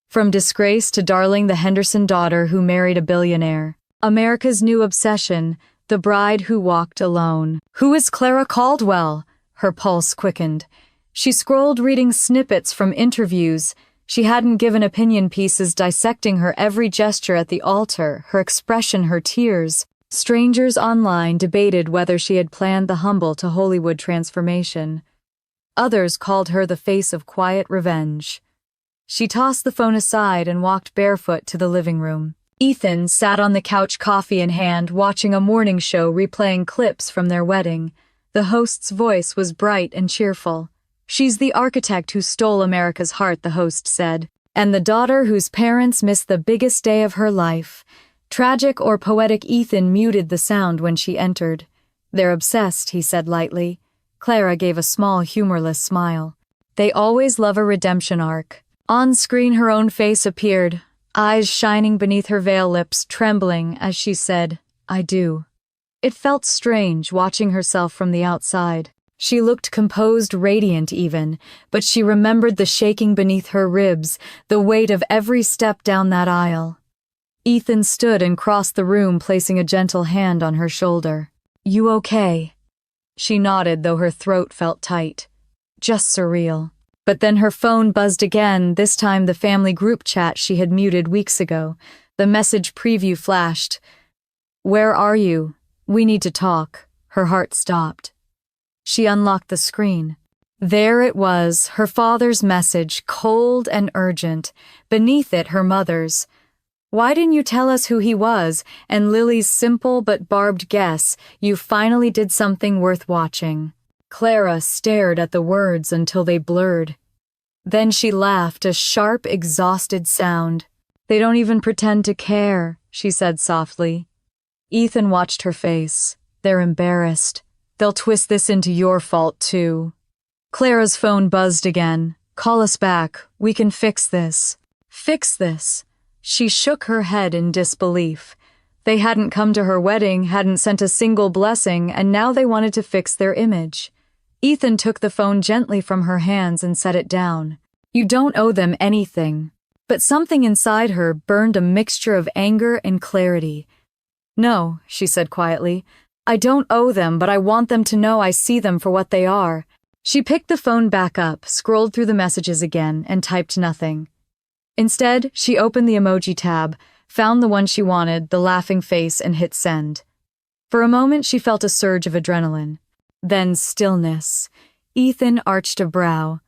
From Disgrace to Darling, the Henderson daughter who married a billionaire. America's new obsession, the bride who walked alone. Who is Clara Caldwell? Her pulse quickened. She scrolled, reading snippets from interviews. She hadn't given opinion pieces, dissecting her every gesture at the altar, her expression, her tears. Strangers online debated whether she had planned the humble to Hollywood transformation. Others called her the face of quiet revenge. She tossed the phone aside and walked barefoot to the living room. Ethan sat on the couch, coffee in hand, watching a morning show replaying clips from their wedding. The host's voice was bright and cheerful. "She's the architect who stole America's heart," the host said, "and the daughter whose parents missed the biggest day of her life." Tragic or poetic? Ethan muted the sound when she entered. "They're obsessed," he said lightly. Clara gave a small, humorless smile. "They always love a redemption arc." On screen, her own face appeared, eyes shining beneath her veil, lips trembling as she said, "I do." It felt strange watching herself from the outside. She looked composed, radiant even, but she remembered the shaking beneath her ribs, the weight of every step down that aisle. Ethan stood and crossed the room, placing a gentle hand on her shoulder. "You okay?" She nodded, though her throat felt tight. "Just surreal." But then her phone buzzed again, this time the family group chat she had muted weeks ago. The message preview flashed. "Where are you? We need to talk." Her heart stopped. She unlocked the screen. There it was, her father's message, cold and urgent. Beneath it, her mother's. "Why didn't you tell us who he was?" And Lily's simple but barbed guess, "You finally did something worth watching." Clara stared at the words until they blurred. Then she laughed, a sharp, exhausted sound. "They don't even pretend to care," she said softly. Ethan watched her face. "They're embarrassed. They'll twist this into your fault, too." Clara's phone buzzed again. "Call us back. We can fix this." Fix this? She shook her head in disbelief. They hadn't come to her wedding, hadn't sent a single blessing, and now they wanted to fix their image. Ethan took the phone gently from her hands and set it down. "You don't owe them anything." But something inside her burned a mixture of anger and clarity. "No," she said quietly. "I don't owe them, but I want them to know I see them for what they are." She picked the phone back up, scrolled through the messages again, and typed nothing. Instead, she opened the emoji tab, found the one she wanted, the laughing face, and hit send. For a moment, she felt a surge of adrenaline. Then stillness. Ethan arched a brow.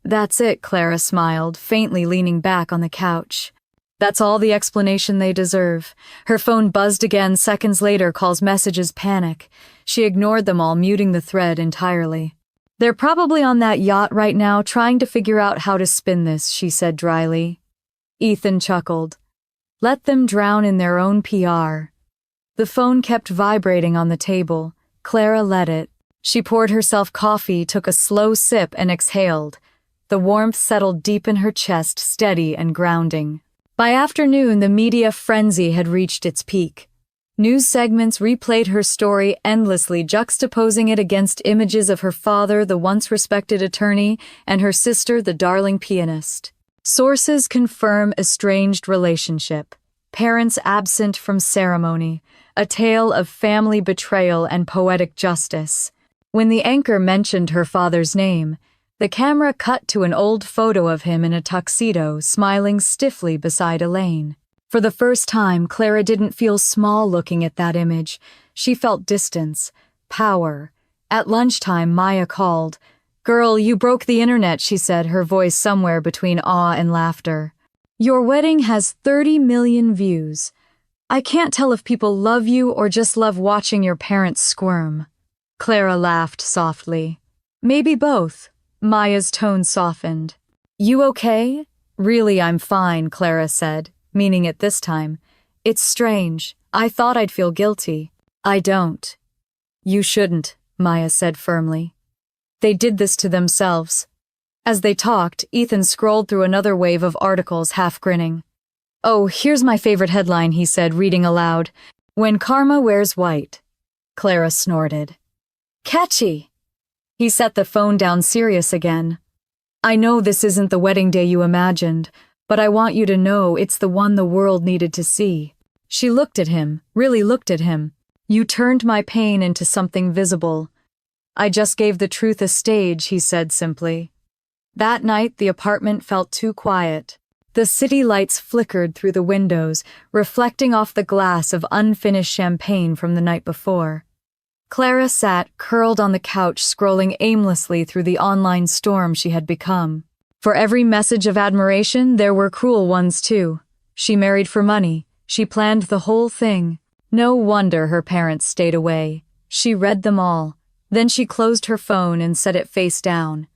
"That's it," Clara smiled, faintly leaning back on the couch. "That's all the explanation they deserve." Her phone buzzed again seconds later, calls, messages, panic. She ignored them all, muting the thread entirely. "They're probably on that yacht right now, trying to figure out how to spin this," she said dryly. Ethan chuckled. "Let them drown in their own PR." The phone kept vibrating on the table. Clara let it. She poured herself coffee, took a slow sip, and exhaled. The warmth settled deep in her chest, steady and grounding. By afternoon, the media frenzy had reached its peak. News segments replayed her story endlessly, juxtaposing it against images of her father, the once respected attorney, and her sister, the darling pianist. Sources confirm estranged relationship, parents absent from ceremony, a tale of family betrayal and poetic justice. When the anchor mentioned her father's name, the camera cut to an old photo of him in a tuxedo, smiling stiffly beside Elaine. For the first time, Clara didn't feel small looking at that image. She felt distance, power. At lunchtime, Maya called. "Girl, you broke the internet," she said, her voice somewhere between awe and laughter. "Your wedding has 30 million views. I can't tell if people love you or just love watching your parents squirm." Clara laughed softly. "Maybe both." Maya's tone softened. "You okay?" "Really, I'm fine," Clara said, meaning it this time. "It's strange. I thought I'd feel guilty." "I don't." "You shouldn't," Maya said firmly. "They did this to themselves." As they talked, Ethan scrolled through another wave of articles, half grinning. "Oh, here's my favorite headline," he said, reading aloud. "When Karma Wears White." Clara snorted. "Catchy." He set the phone down, serious again. "I know this isn't the wedding day you imagined, but I want you to know it's the one the world needed to see." She looked at him, really looked at him. "You turned my pain into something visible." "I just gave the truth a stage," he said simply. That night, the apartment felt too quiet. The city lights flickered through the windows, reflecting off the glass of unfinished champagne from the night before. Clara sat, curled on the couch, scrolling aimlessly through the online storm she had become. For every message of admiration, there were cruel ones too. She married for money. She planned the whole thing. No wonder her parents stayed away. She read them all. Then she closed her phone and set it face down.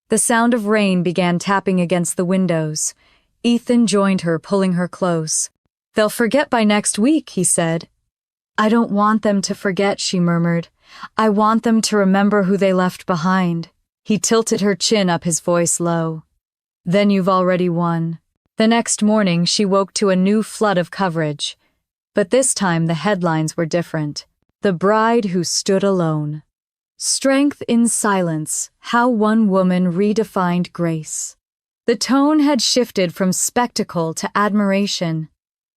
The sound of rain began tapping against the windows. Ethan joined her, pulling her close. "They'll forget by next week," he said. "I don't want them to forget," she murmured. "I want them to remember who they left behind." He tilted her chin up, his voice low. "Then you've already won." The next morning, she woke to a new flood of coverage. But this time, the headlines were different. "The Bride Who Stood Alone." "Strength in Silence, How One Woman Redefined Grace." The tone had shifted from spectacle to admiration.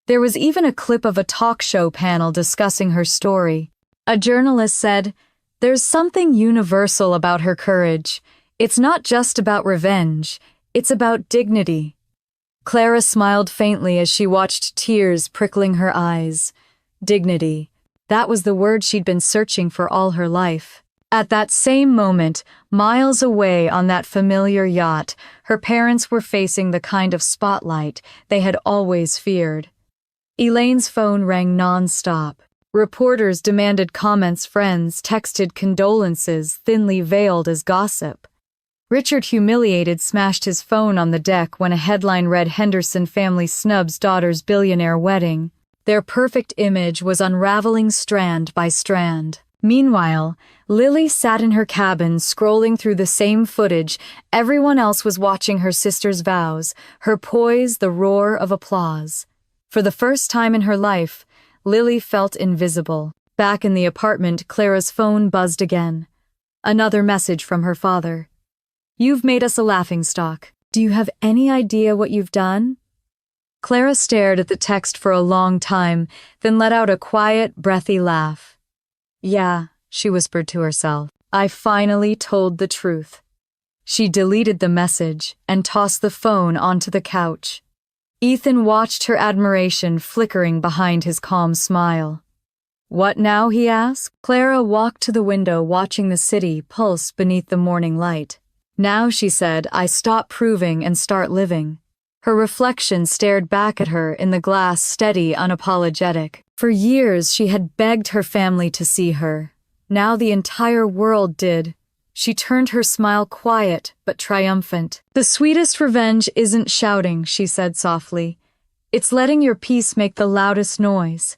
There was even a clip of a talk show panel discussing her story. A journalist said, "There's something universal about her courage. It's not just about revenge. It's about dignity." Clara smiled faintly as she watched tears prickling her eyes. Dignity. That was the word she'd been searching for all her life. At that same moment, miles away on that familiar yacht, her parents were facing the kind of spotlight they had always feared. Elaine's phone rang non-stop. Reporters demanded comments, friends texted condolences, thinly veiled as gossip. Richard, humiliated, smashed his phone on the deck when a headline read Henderson family snubs daughter's billionaire wedding. Their perfect image was unraveling strand by strand. Meanwhile, Lily sat in her cabin scrolling through the same footage. Everyone else was watching her sister's vows, her poise the roar of applause. For the first time in her life, Lily felt invisible. Back in the apartment, Clara's phone buzzed again. Another message from her father. "You've made us a laughingstock. Do you have any idea what you've done?" Clara stared at the text for a long time, then let out a quiet, breathy laugh. "Yeah," she whispered to herself. "I finally told the truth." She deleted the message and tossed the phone onto the couch. Ethan watched her admiration flickering behind his calm smile. "What now?" he asked. Clara walked to the window, watching the city pulse beneath the morning light. "Now," she said, "I stop proving and start living." Her reflection stared back at her in the glass, steady, unapologetic. For years she had begged her family to see her. Now the entire world did. She turned her smile quiet but triumphant. "The sweetest revenge isn't shouting," she said softly. "It's letting your peace make the loudest noise."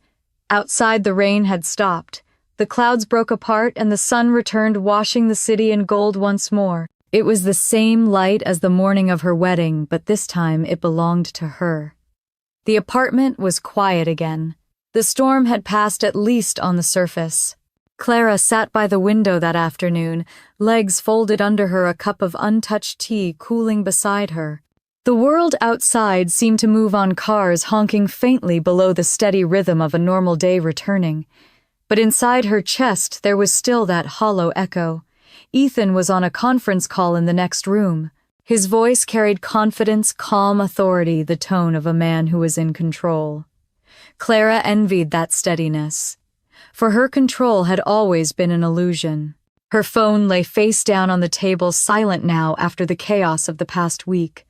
Outside, the rain had stopped. The clouds broke apart and the sun returned, washing the city in gold once more. It was the same light as the morning of her wedding, but this time it belonged to her. The apartment was quiet again. The storm had passed, at least on the surface. Clara sat by the window that afternoon, legs folded under her, a cup of untouched tea cooling beside her. The world outside seemed to move on, cars honking faintly below the steady rhythm of a normal day returning. But inside her chest there was still that hollow echo. Ethan was on a conference call in the next room. His voice carried confidence, calm authority, the tone of a man who was in control. Clara envied that steadiness. For her, control had always been an illusion. Her phone lay face down on the table, silent now after the chaos of the past week.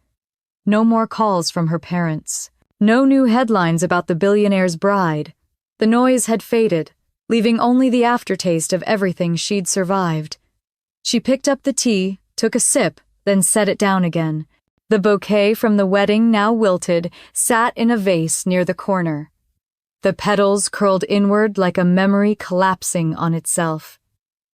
No more calls from her parents. No new headlines about the billionaire's bride. The noise had faded, leaving only the aftertaste of everything she'd survived. She picked up the tea, took a sip, then set it down again. The bouquet from the wedding, now wilted, sat in a vase near the corner. The petals curled inward like a memory collapsing on itself.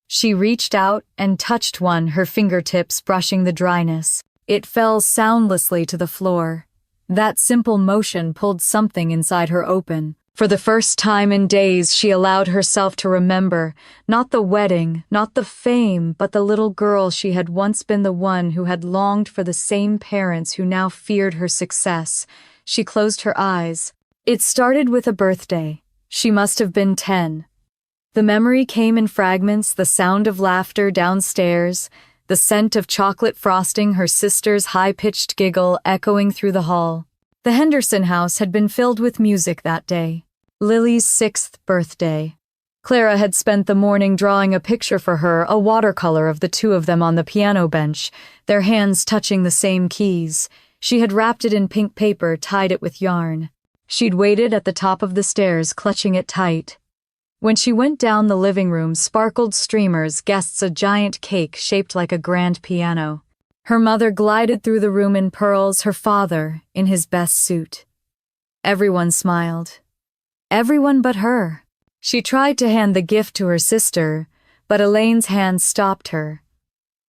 She reached out and touched one, her fingertips brushing the dryness. It fell soundlessly to the floor. That simple motion pulled something inside her open. For the first time in days, she allowed herself to remember, not the wedding, not the fame, but the little girl she had once been, the one who had longed for the same parents who now feared her success. She closed her eyes. It started with a birthday. She must have been 10. The memory came in fragments, the sound of laughter downstairs, the scent of chocolate frosting, her sister's high-pitched giggle echoing through the hall. The Henderson house had been filled with music that day. Lily's 6th birthday. Clara had spent the morning drawing a picture for her, a watercolor of the two of them on the piano bench, their hands touching the same keys. She had wrapped it in pink paper, tied it with yarn. She'd waited at the top of the stairs, clutching it tight. When she went down, the living room sparkled streamers, guests, a giant cake shaped like a grand piano. Her mother glided through the room in pearls, her father in his best suit. Everyone smiled. Everyone but her. She tried to hand the gift to her sister, but Elaine's hand stopped her.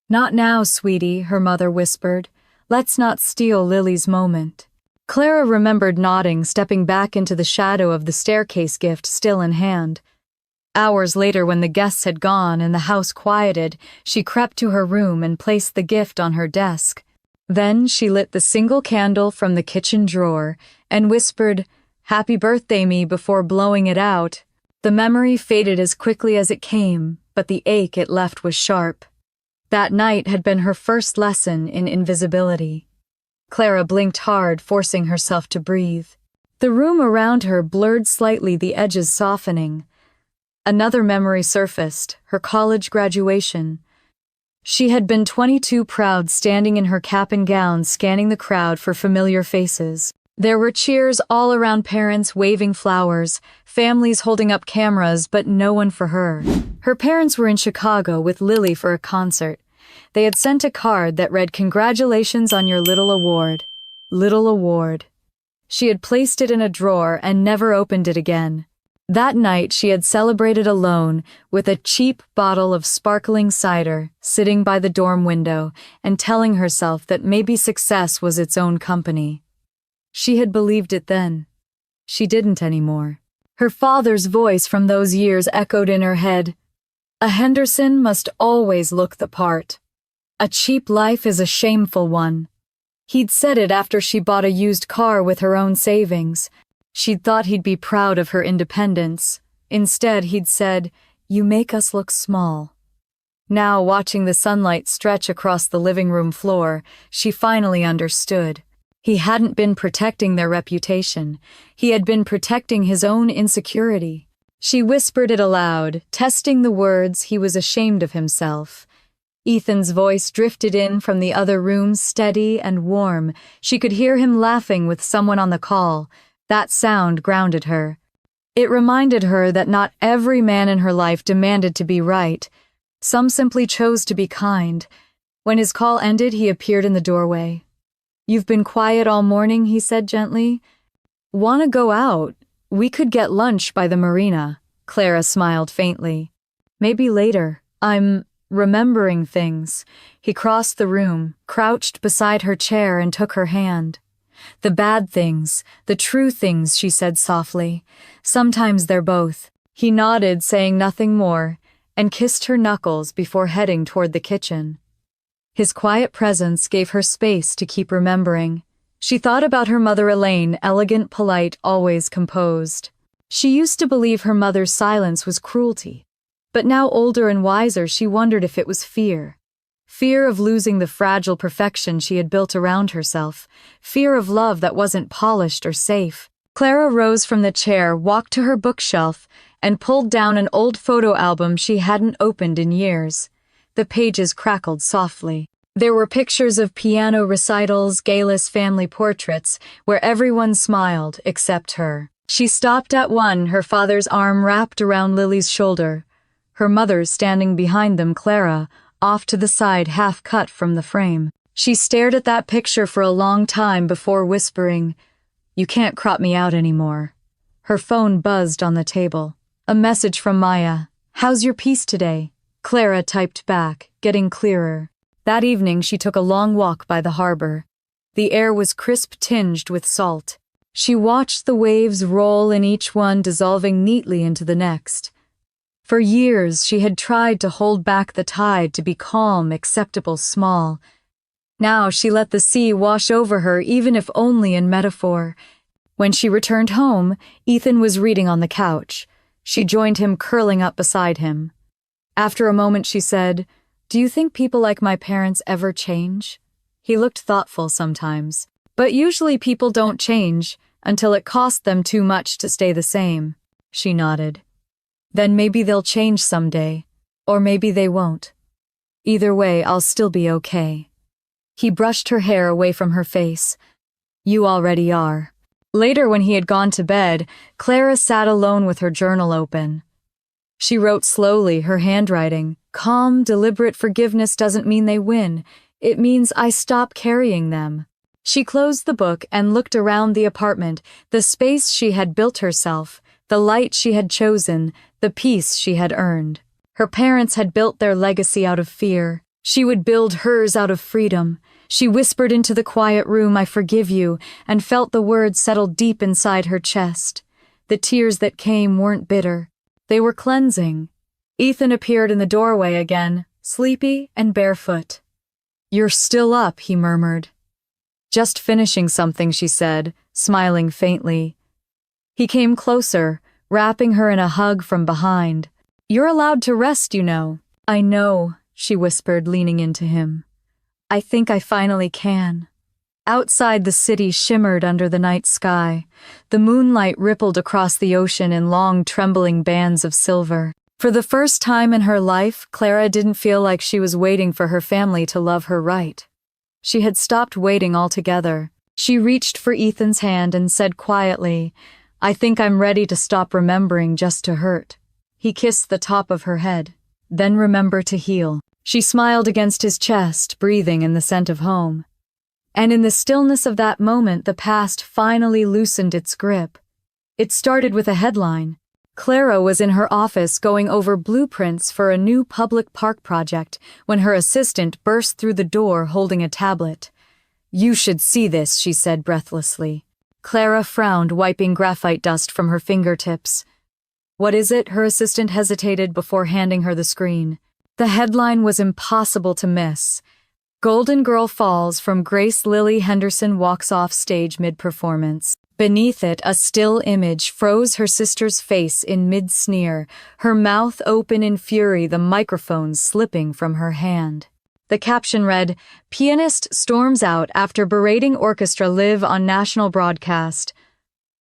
"Not now, sweetie," her mother whispered. "Let's not steal Lily's moment." Clara remembered nodding, stepping back into the shadow of the staircase, gift still in hand. Hours later, when the guests had gone and the house quieted, she crept to her room and placed the gift on her desk. Then she lit the single candle from the kitchen drawer and whispered, "Happy birthday, me," before blowing it out. The memory faded as quickly as it came, but the ache it left was sharp. That night had been her first lesson in invisibility. Clara blinked hard, forcing herself to breathe. The room around her blurred slightly, the edges softening. Another memory surfaced, her college graduation. She had been 22, proud, standing in her cap and gown, scanning the crowd for familiar faces. There were cheers all around, parents waving flowers, families holding up cameras, but no one for her. Her parents were in Chicago with Lily for a concert. They had sent a card that read, "Congratulations on your little award." Little award. She had placed it in a drawer and never opened it again. That night she had celebrated alone, with a cheap bottle of sparkling cider, sitting by the dorm window and telling herself that maybe success was its own company. She had believed it then. She didn't anymore. Her father's voice from those years echoed in her head. A Henderson must always look the part. A cheap life is a shameful one. He'd said it after she bought a used car with her own savings. She'd thought he'd be proud of her independence. Instead, he'd said, "You make us look small." Now, watching the sunlight stretch across the living room floor, she finally understood. He hadn't been protecting their reputation. He had been protecting his own insecurity. She whispered it aloud, testing the words. He was ashamed of himself. Ethan's voice drifted in from the other room, steady and warm. She could hear him laughing with someone on the call. That sound grounded her. It reminded her that not every man in her life demanded to be right. Some simply chose to be kind. When his call ended, he appeared in the doorway. "You've been quiet all morning," he said gently. "Want to go out? We could get lunch by the marina." Clara smiled faintly. "Maybe later. I'm remembering things." He crossed the room, crouched beside her chair, and took her hand. "The bad things, the true things," she said softly. "Sometimes they're both." He nodded, saying nothing more, and kissed her knuckles before heading toward the kitchen. His quiet presence gave her space to keep remembering. She thought about her mother Elaine, elegant, polite, always composed. She used to believe her mother's silence was cruelty. But now, older and wiser, she wondered if it was fear. Fear of losing the fragile perfection she had built around herself. Fear of love that wasn't polished or safe. Clara rose from the chair, walked to her bookshelf, and pulled down an old photo album she hadn't opened in years. The pages crackled softly. There were pictures of piano recitals, gayless family portraits, where everyone smiled except her. She stopped at one, her father's arm wrapped around Lily's shoulder. Her mother's standing behind them, Clara, off to the side, half cut from the frame. She stared at that picture for a long time before whispering, "You can't crop me out anymore." Her phone buzzed on the table. A message from Maya. "How's your piece today?" Clara typed back, getting clearer. That evening she took a long walk by the harbor. The air was crisp, tinged with salt. She watched the waves roll in, each one dissolving neatly into the next. For years she had tried to hold back the tide, to be calm, acceptable, small. Now she let the sea wash over her, even if only in metaphor. When she returned home, Ethan was reading on the couch. She joined him, curling up beside him. After a moment she said, "Do you think people like my parents ever change?" He looked thoughtful sometimes. "But usually people don't change until it costs them too much to stay the same." She nodded. "Then maybe they'll change someday, or maybe they won't. Either way, I'll still be okay." He brushed her hair away from her face. "You already are." Later, when he had gone to bed, Clara sat alone with her journal open. She wrote slowly, her handwriting. "Calm, deliberate forgiveness doesn't mean they win. It means I stop carrying them." She closed the book and looked around the apartment, the space she had built herself, the light she had chosen, the peace she had earned. Her parents had built their legacy out of fear. She would build hers out of freedom. She whispered into the quiet room, "I forgive you," and felt the words settle deep inside her chest. The tears that came weren't bitter. They were cleansing. Ethan appeared in the doorway again, sleepy and barefoot. "You're still up," he murmured. "Just finishing something," she said, smiling faintly. He came closer, wrapping her in a hug from behind. "You're allowed to rest, you know." "I know," she whispered, leaning into him. "I think I finally can." Outside, the city shimmered under the night sky. The moonlight rippled across the ocean in long, trembling bands of silver. For the first time in her life, Clara didn't feel like she was waiting for her family to love her right. She had stopped waiting altogether. She reached for Ethan's hand and said quietly, "I think I'm ready to stop remembering just to hurt." He kissed the top of her head. "Then remember to heal." She smiled against his chest, breathing in the scent of home. And in the stillness of that moment, the past finally loosened its grip. It started with a headline. Clara was in her office going over blueprints for a new public park project when her assistant burst through the door holding a tablet. "You should see this," she said breathlessly. Clara frowned, wiping graphite dust from her fingertips. "What is it?" Her assistant hesitated before handing her the screen. The headline was impossible to miss. Golden Girl falls from Grace Lily Henderson walks off stage mid-performance. Beneath it, a still image froze her sister's face in mid-sneer, her mouth open in fury, the microphone slipping from her hand. The caption read, "Pianist storms out after berating orchestra live on national broadcast."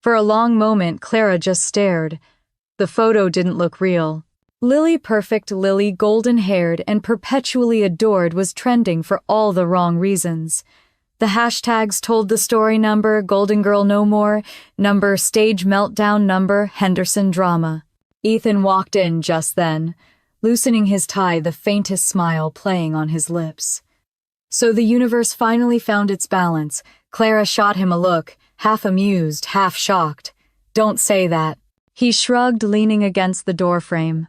For a long moment, Clara just stared. The photo didn't look real. Lily, perfect Lily, golden-haired and perpetually adored, was trending for all the wrong reasons. The hashtags told the story: number, Golden Girl no more, number, stage meltdown, number, Henderson drama. Ethan walked in just then, loosening his tie, the faintest smile playing on his lips. So the universe finally found its balance. Clara shot him a look, half amused, half shocked. "Don't say that." He shrugged, leaning against the doorframe.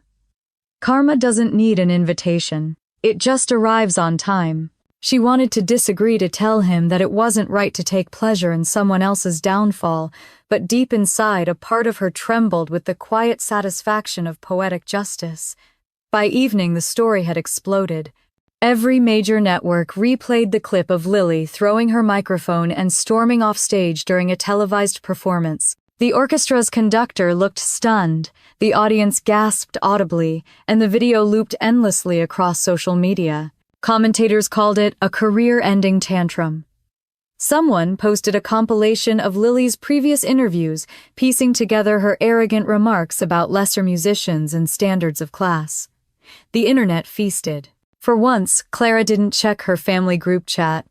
Karma doesn't need an invitation. It just arrives on time. She wanted to disagree, to tell him that it wasn't right to take pleasure in someone else's downfall, but deep inside, a part of her trembled with the quiet satisfaction of poetic justice. By evening, the story had exploded. Every major network replayed the clip of Lily throwing her microphone and storming off stage during a televised performance. The orchestra's conductor looked stunned, the audience gasped audibly, and the video looped endlessly across social media. Commentators called it a career-ending tantrum. Someone posted a compilation of Lily's previous interviews, piecing together her arrogant remarks about lesser musicians and standards of class. The internet feasted. For once, Clara didn't check her family group chat.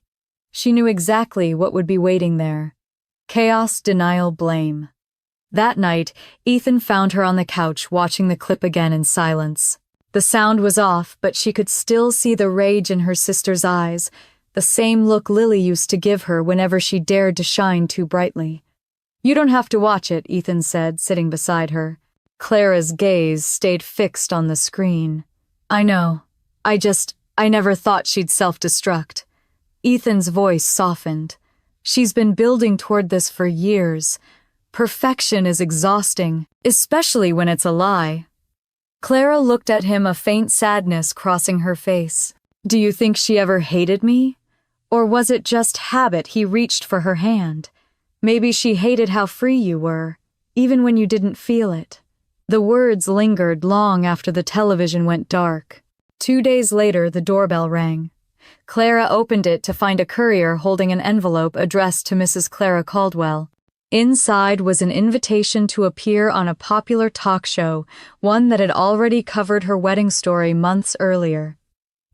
She knew exactly what would be waiting there. Chaos, denial, blame. That night, Ethan found her on the couch watching the clip again in silence. The sound was off, but she could still see the rage in her sister's eyes, the same look Lily used to give her whenever she dared to shine too brightly. "You don't have to watch it," Ethan said, sitting beside her. Clara's gaze stayed fixed on the screen. "I know. I never thought she'd self-destruct." Ethan's voice softened. "She's been building toward this for years. Perfection is exhausting, especially when it's a lie." Clara looked at him, a faint sadness crossing her face. "Do you think she ever hated me? Or was it just habit?" He reached for her hand. "Maybe she hated how free you were, even when you didn't feel it." The words lingered long after the television went dark. 2 days later, the doorbell rang. Clara opened it to find a courier holding an envelope addressed to Mrs. Clara Caldwell. Inside was an invitation to appear on a popular talk show, one that had already covered her wedding story months earlier.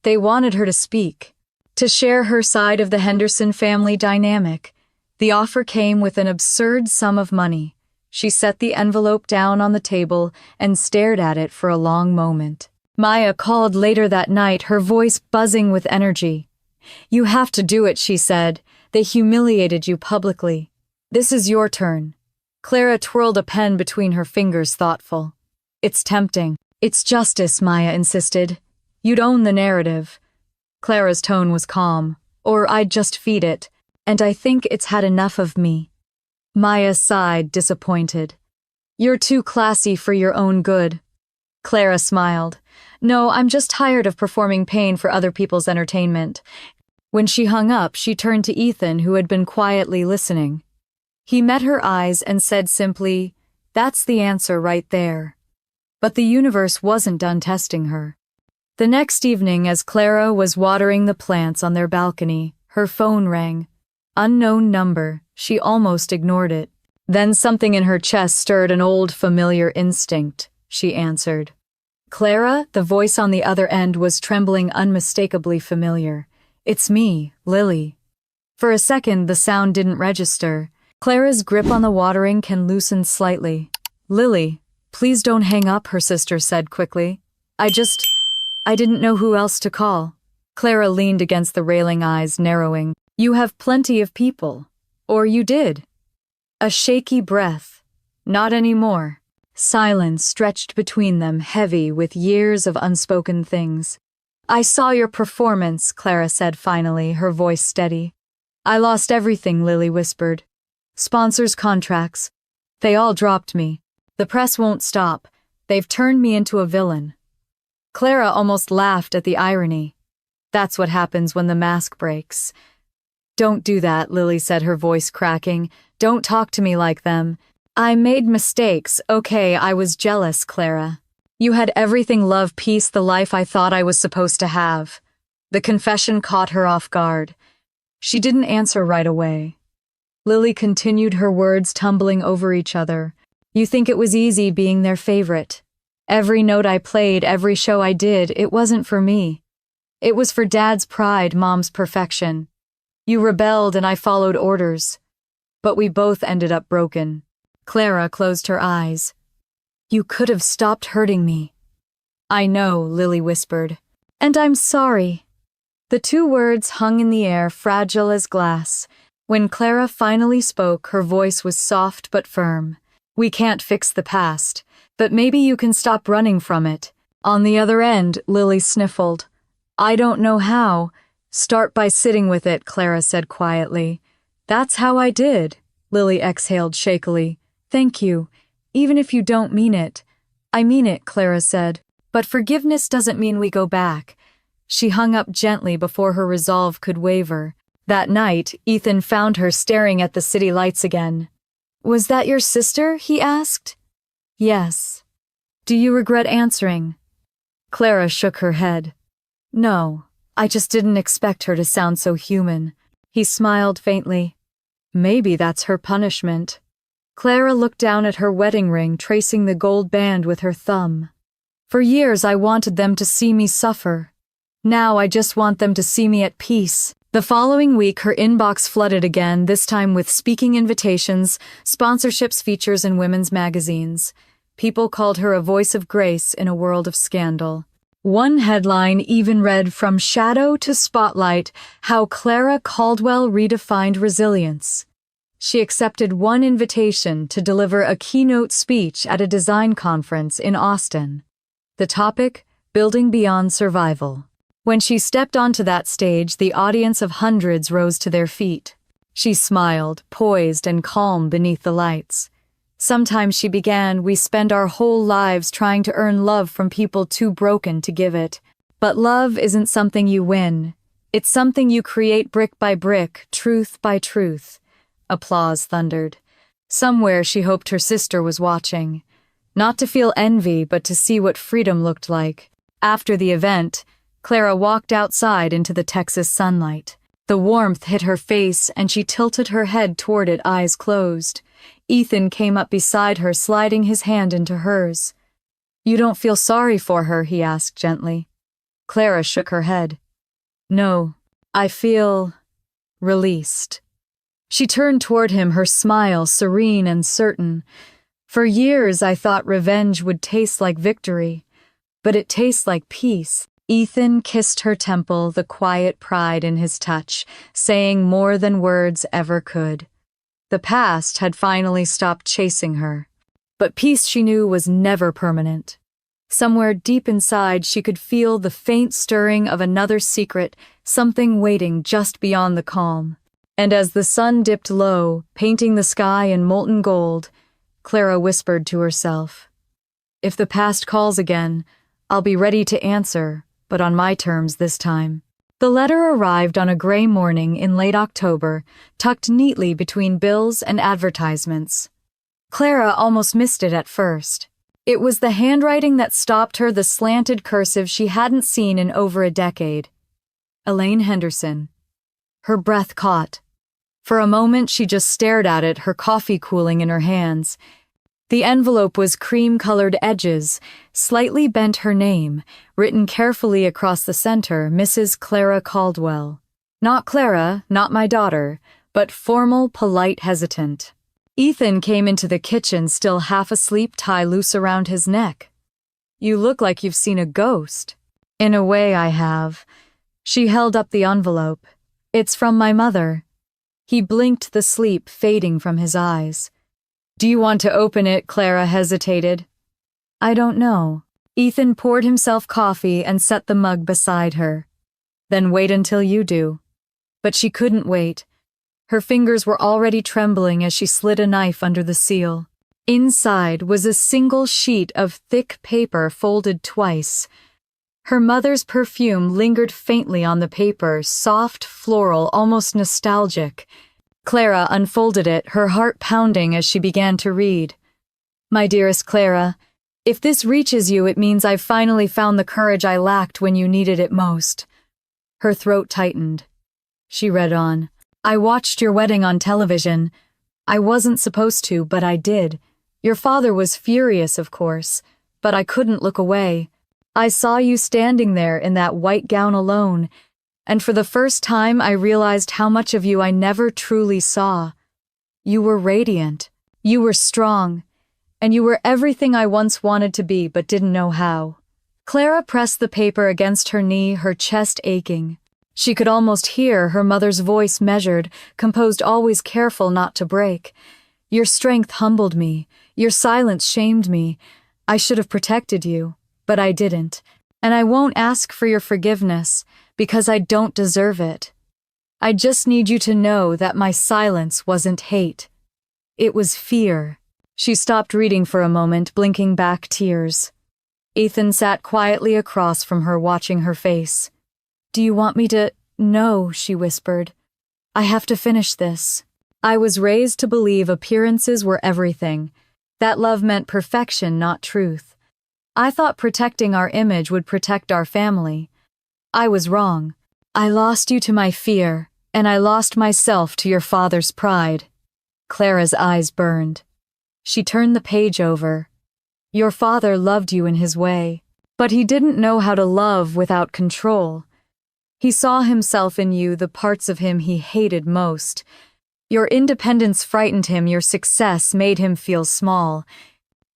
They wanted her to speak, to share her side of the Henderson family dynamic. The offer came with an absurd sum of money. She set the envelope down on the table and stared at it for a long moment. Maya called later that night, her voice buzzing with energy. "You have to do it," she said. "They humiliated you publicly. This is your turn." Clara twirled a pen between her fingers, thoughtful. "It's tempting." "It's justice," Maya insisted. "You'd own the narrative." Clara's tone was calm. "Or I'd just feed it, and I think it's had enough of me." Maya sighed, disappointed. "You're too classy for your own good." Clara smiled. "No, I'm just tired of performing pain for other people's entertainment." When she hung up, she turned to Ethan, who had been quietly listening. He met her eyes and said simply, "That's the answer right there." But the universe wasn't done testing her. The next evening, as Clara was watering the plants on their balcony, her phone rang. Unknown number, she almost ignored it. Then something in her chest stirred an old familiar instinct, she answered. Clara, the voice on the other end was trembling unmistakably familiar. It's me, Lily. For a second, the sound didn't register. Clara's grip on the watering can loosened slightly. Lily, please don't hang up, her sister said quickly. I didn't know who else to call. Clara leaned against the railing, eyes narrowing. You have plenty of people. Or you did. A shaky breath. Not anymore. Silence stretched between them, heavy with years of unspoken things. I saw your performance, Clara said finally, her voice steady. I lost everything, Lily whispered. Sponsors' contracts. They all dropped me. The press won't stop. They've turned me into a villain. Clara almost laughed at the irony. That's what happens when the mask breaks. Don't do that, Lily said, her voice cracking. Don't talk to me like them. I made mistakes. Okay, I was jealous, Clara. You had everything, love, peace, the life I thought I was supposed to have. The confession caught her off guard. She didn't answer right away. Lily continued, her words tumbling over each other. You think it was easy being their favorite. Every note I played, every show I did, it wasn't for me. It was for Dad's pride, Mom's perfection. You rebelled and I followed orders. But we both ended up broken. Clara closed her eyes. You could have stopped hurting me. I know, Lily whispered. And I'm sorry. The two words hung in the air, fragile as glass. When Clara finally spoke, her voice was soft but firm. We can't fix the past, but maybe you can stop running from it. On the other end, Lily sniffled. I don't know how. Start by sitting with it, Clara said quietly. That's how I did. Lily exhaled shakily. Thank you. Even if you don't mean it. I mean it, Clara said. But forgiveness doesn't mean we go back. She hung up gently before her resolve could waver. That night, Ethan found her staring at the city lights again. Was that your sister? He asked. Yes. Do you regret answering? Clara shook her head. No, I just didn't expect her to sound so human. He smiled faintly. Maybe that's her punishment. Clara looked down at her wedding ring, tracing the gold band with her thumb. For years I wanted them to see me suffer. Now I just want them to see me at peace. The following week, her inbox flooded again, this time with speaking invitations, sponsorships, features in women's magazines. People called her a voice of grace in a world of scandal. One headline even read, From Shadow to Spotlight, How Clara Caldwell Redefined Resilience. She accepted one invitation to deliver a keynote speech at a design conference in Austin. The topic, Building Beyond Survival. When she stepped onto that stage, the audience of hundreds rose to their feet. She smiled, poised and calm beneath the lights. Sometimes she began, we spend our whole lives trying to earn love from people too broken to give it. But love isn't something you win. It's something you create brick by brick, truth by truth. Applause thundered. Somewhere she hoped her sister was watching. Not to feel envy, but to see what freedom looked like. After the event, Clara walked outside into the Texas sunlight. The warmth hit her face and she tilted her head toward it, eyes closed. Ethan came up beside her, sliding his hand into hers. You don't feel sorry for her? He asked gently. Clara shook her head. No, I feel released. She turned toward him, her smile serene and certain. For years I thought revenge would taste like victory, but it tastes like peace. Ethan kissed her temple, the quiet pride in his touch, saying more than words ever could. The past had finally stopped chasing her, but peace she knew was never permanent. Somewhere deep inside she could feel the faint stirring of another secret, something waiting just beyond the calm. And as the sun dipped low, painting the sky in molten gold, Clara whispered to herself, If the past calls again, I'll be ready to answer, but on my terms this time. The letter arrived on a gray morning in late October, tucked neatly between bills and advertisements. Clara almost missed it at first. It was the handwriting that stopped her, the slanted cursive she hadn't seen in over a decade. Elaine Henderson. Her breath caught. For a moment she just stared at it, her coffee cooling in her hands. The envelope was cream-colored edges, slightly bent her name, written carefully across the center, Mrs. Clara Caldwell. Not Clara, not my daughter, but formal, polite, hesitant. Ethan came into the kitchen, still half asleep, tie loose around his neck. You look like you've seen a ghost. In a way, I have. She held up the envelope. It's from my mother. He blinked, the sleep fading from his eyes. Do you want to open it? Clara hesitated. I don't know. Ethan poured himself coffee and set the mug beside her. Then wait until you do. But she couldn't wait. Her fingers were already trembling as she slid a knife under the seal. Inside was a single sheet of thick paper folded twice. Her mother's perfume lingered faintly on the paper, soft, floral, almost nostalgic. Clara unfolded it, her heart pounding as she began to read. My dearest Clara, if this reaches you, it means I've finally found the courage I lacked when you needed it most. Her throat tightened. She read on. I watched your wedding on television. I wasn't supposed to, but I did. Your father was furious, of course, but I couldn't look away. I saw you standing there in that white gown alone, and for the first time I realized how much of you I never truly saw. You were radiant, you were strong, and you were everything I once wanted to be but didn't know how. Clara pressed the paper against her knee, her chest aching. She could almost hear her mother's voice, measured, composed, always careful not to break. Your strength humbled me, your silence shamed me. I should have protected you. But I didn't, and I won't ask for your forgiveness, because I don't deserve it. I just need you to know that my silence wasn't hate. It was fear. She stopped reading for a moment, blinking back tears. Ethan sat quietly across from her, watching her face. Do you want me to? No, she whispered. I have to finish this. I was raised to believe appearances were everything, that love meant perfection, not truth. I thought protecting our image would protect our family. I was wrong. I lost you to my fear, and I lost myself to your father's pride. Clara's eyes burned. She turned the page over. Your father loved you in his way, but he didn't know how to love without control. He saw himself in you, the parts of him he hated most. Your independence frightened him, your success made him feel small.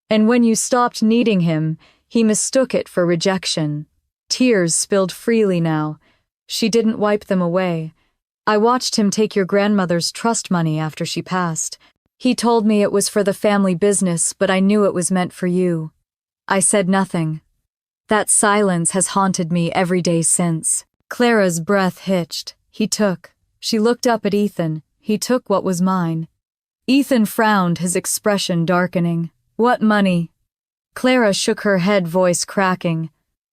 And when you stopped needing him, he mistook it for rejection. Tears spilled freely now. She didn't wipe them away. I watched him take your grandmother's trust money after she passed. He told me it was for the family business, but I knew it was meant for you. I said nothing. That silence has haunted me every day since. Clara's breath hitched. He took. She looked up at Ethan. He took what was mine. Ethan frowned, his expression darkening. What money? Clara shook her head, voice cracking.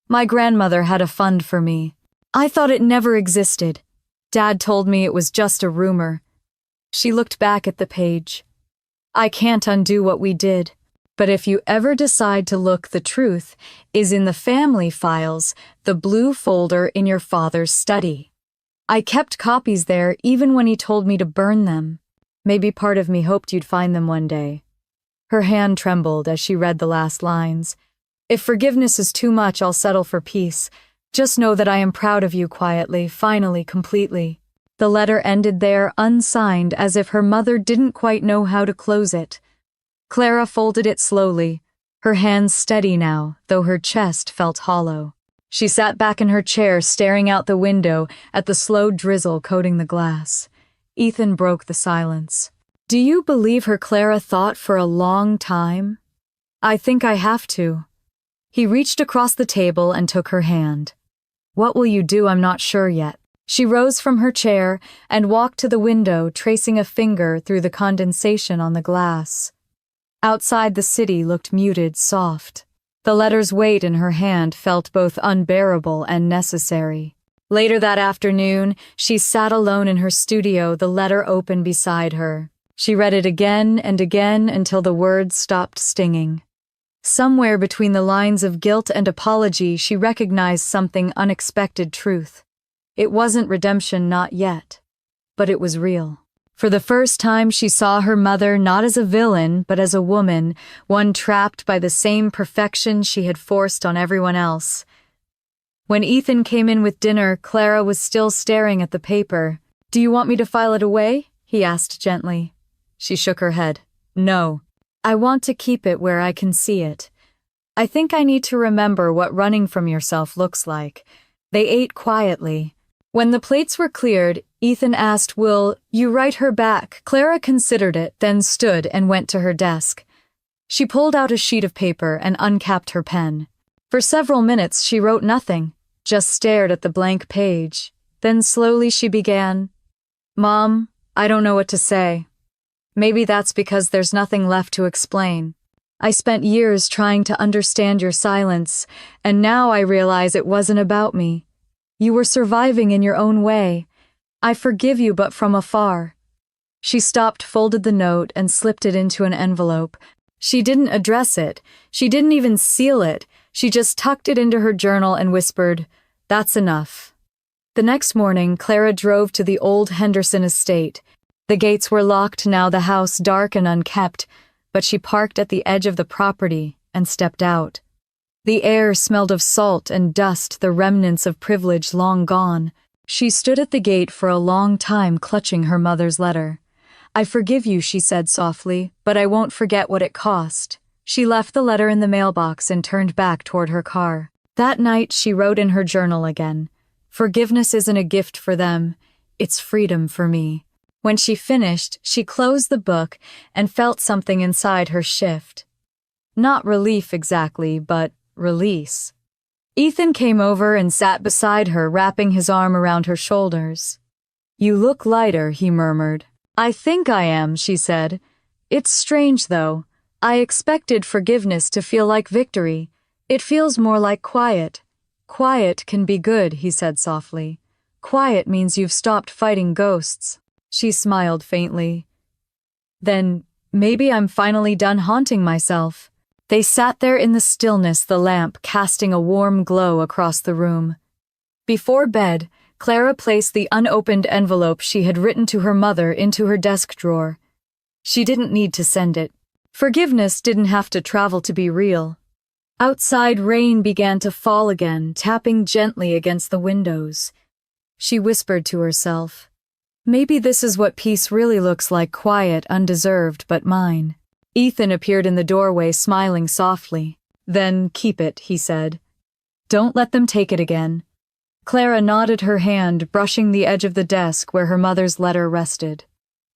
My grandmother had a fund for me. I thought it never existed. Dad told me it was just a rumor. She looked back at the page. I can't undo what we did, but if you ever decide to look, the truth is in the family files, the blue folder in your father's study. I kept copies there even when he told me to burn them. Maybe part of me hoped you'd find them one day. Her hand trembled as she read the last lines. If forgiveness is too much, I'll settle for peace. Just know that I am proud of you quietly, finally, completely. The letter ended there, unsigned, as if her mother didn't quite know how to close it. Clara folded it slowly, her hands steady now, though her chest felt hollow. She sat back in her chair, staring out the window at the slow drizzle coating the glass. Ethan broke the silence. Do you believe her? Clara thought for a long time. I think I have to. He reached across the table and took her hand. What will you do? I'm not sure yet. She rose from her chair and walked to the window, tracing a finger through the condensation on the glass. Outside, the city looked muted, soft. The letter's weight in her hand felt both unbearable and necessary. Later that afternoon, she sat alone in her studio, the letter open beside her. She read it again and again until the words stopped stinging. Somewhere between the lines of guilt and apology, she recognized something unexpected truth. It wasn't redemption, not yet. But it was real. For the first time, she saw her mother not as a villain, but as a woman, one trapped by the same perfection she had forced on everyone else. When Ethan came in with dinner, Clara was still staring at the paper. "Do you want me to file it away?" he asked gently. She shook her head. "No. I want to keep it where I can see it. I think I need to remember what running from yourself looks like." They ate quietly. When the plates were cleared, Ethan asked, "Will you write her back?" Clara considered it, then stood and went to her desk. She pulled out a sheet of paper and uncapped her pen. For several minutes she wrote nothing, just stared at the blank page. Then slowly she began, "Mom, I don't know what to say. Maybe that's because there's nothing left to explain. I spent years trying to understand your silence, and now I realize it wasn't about me. You were surviving in your own way. I forgive you, but from afar." She stopped, folded the note, and slipped it into an envelope. She didn't address it. She didn't even seal it. She just tucked it into her journal and whispered, "That's enough." The next morning, Clara drove to the old Henderson estate. The gates were locked now, the house dark and unkept, but she parked at the edge of the property and stepped out. The air smelled of salt and dust, the remnants of privilege long gone. She stood at the gate for a long time, clutching her mother's letter. "I forgive you," she said softly, "but I won't forget what it cost." She left the letter in the mailbox and turned back toward her car. That night she wrote in her journal again, "Forgiveness isn't a gift for them, it's freedom for me." When she finished, she closed the book and felt something inside her shift. Not relief exactly, but release. Ethan came over and sat beside her, wrapping his arm around her shoulders. "You look lighter," he murmured. "I think I am," she said. "It's strange, though. I expected forgiveness to feel like victory. It feels more like quiet." "Quiet can be good," he said softly. "Quiet means you've stopped fighting ghosts." She smiled faintly. "Then maybe I'm finally done haunting myself." They sat there in the stillness, the lamp casting a warm glow across the room. Before bed, Clara placed the unopened envelope she had written to her mother into her desk drawer. She didn't need to send it. Forgiveness didn't have to travel to be real. Outside, rain began to fall again, tapping gently against the windows. She whispered to herself, "Maybe this is what peace really looks like, quiet, undeserved, but mine." Ethan appeared in the doorway, smiling softly. "Then keep it," he said. "Don't let them take it again." Clara nodded her hand, brushing the edge of the desk where her mother's letter rested.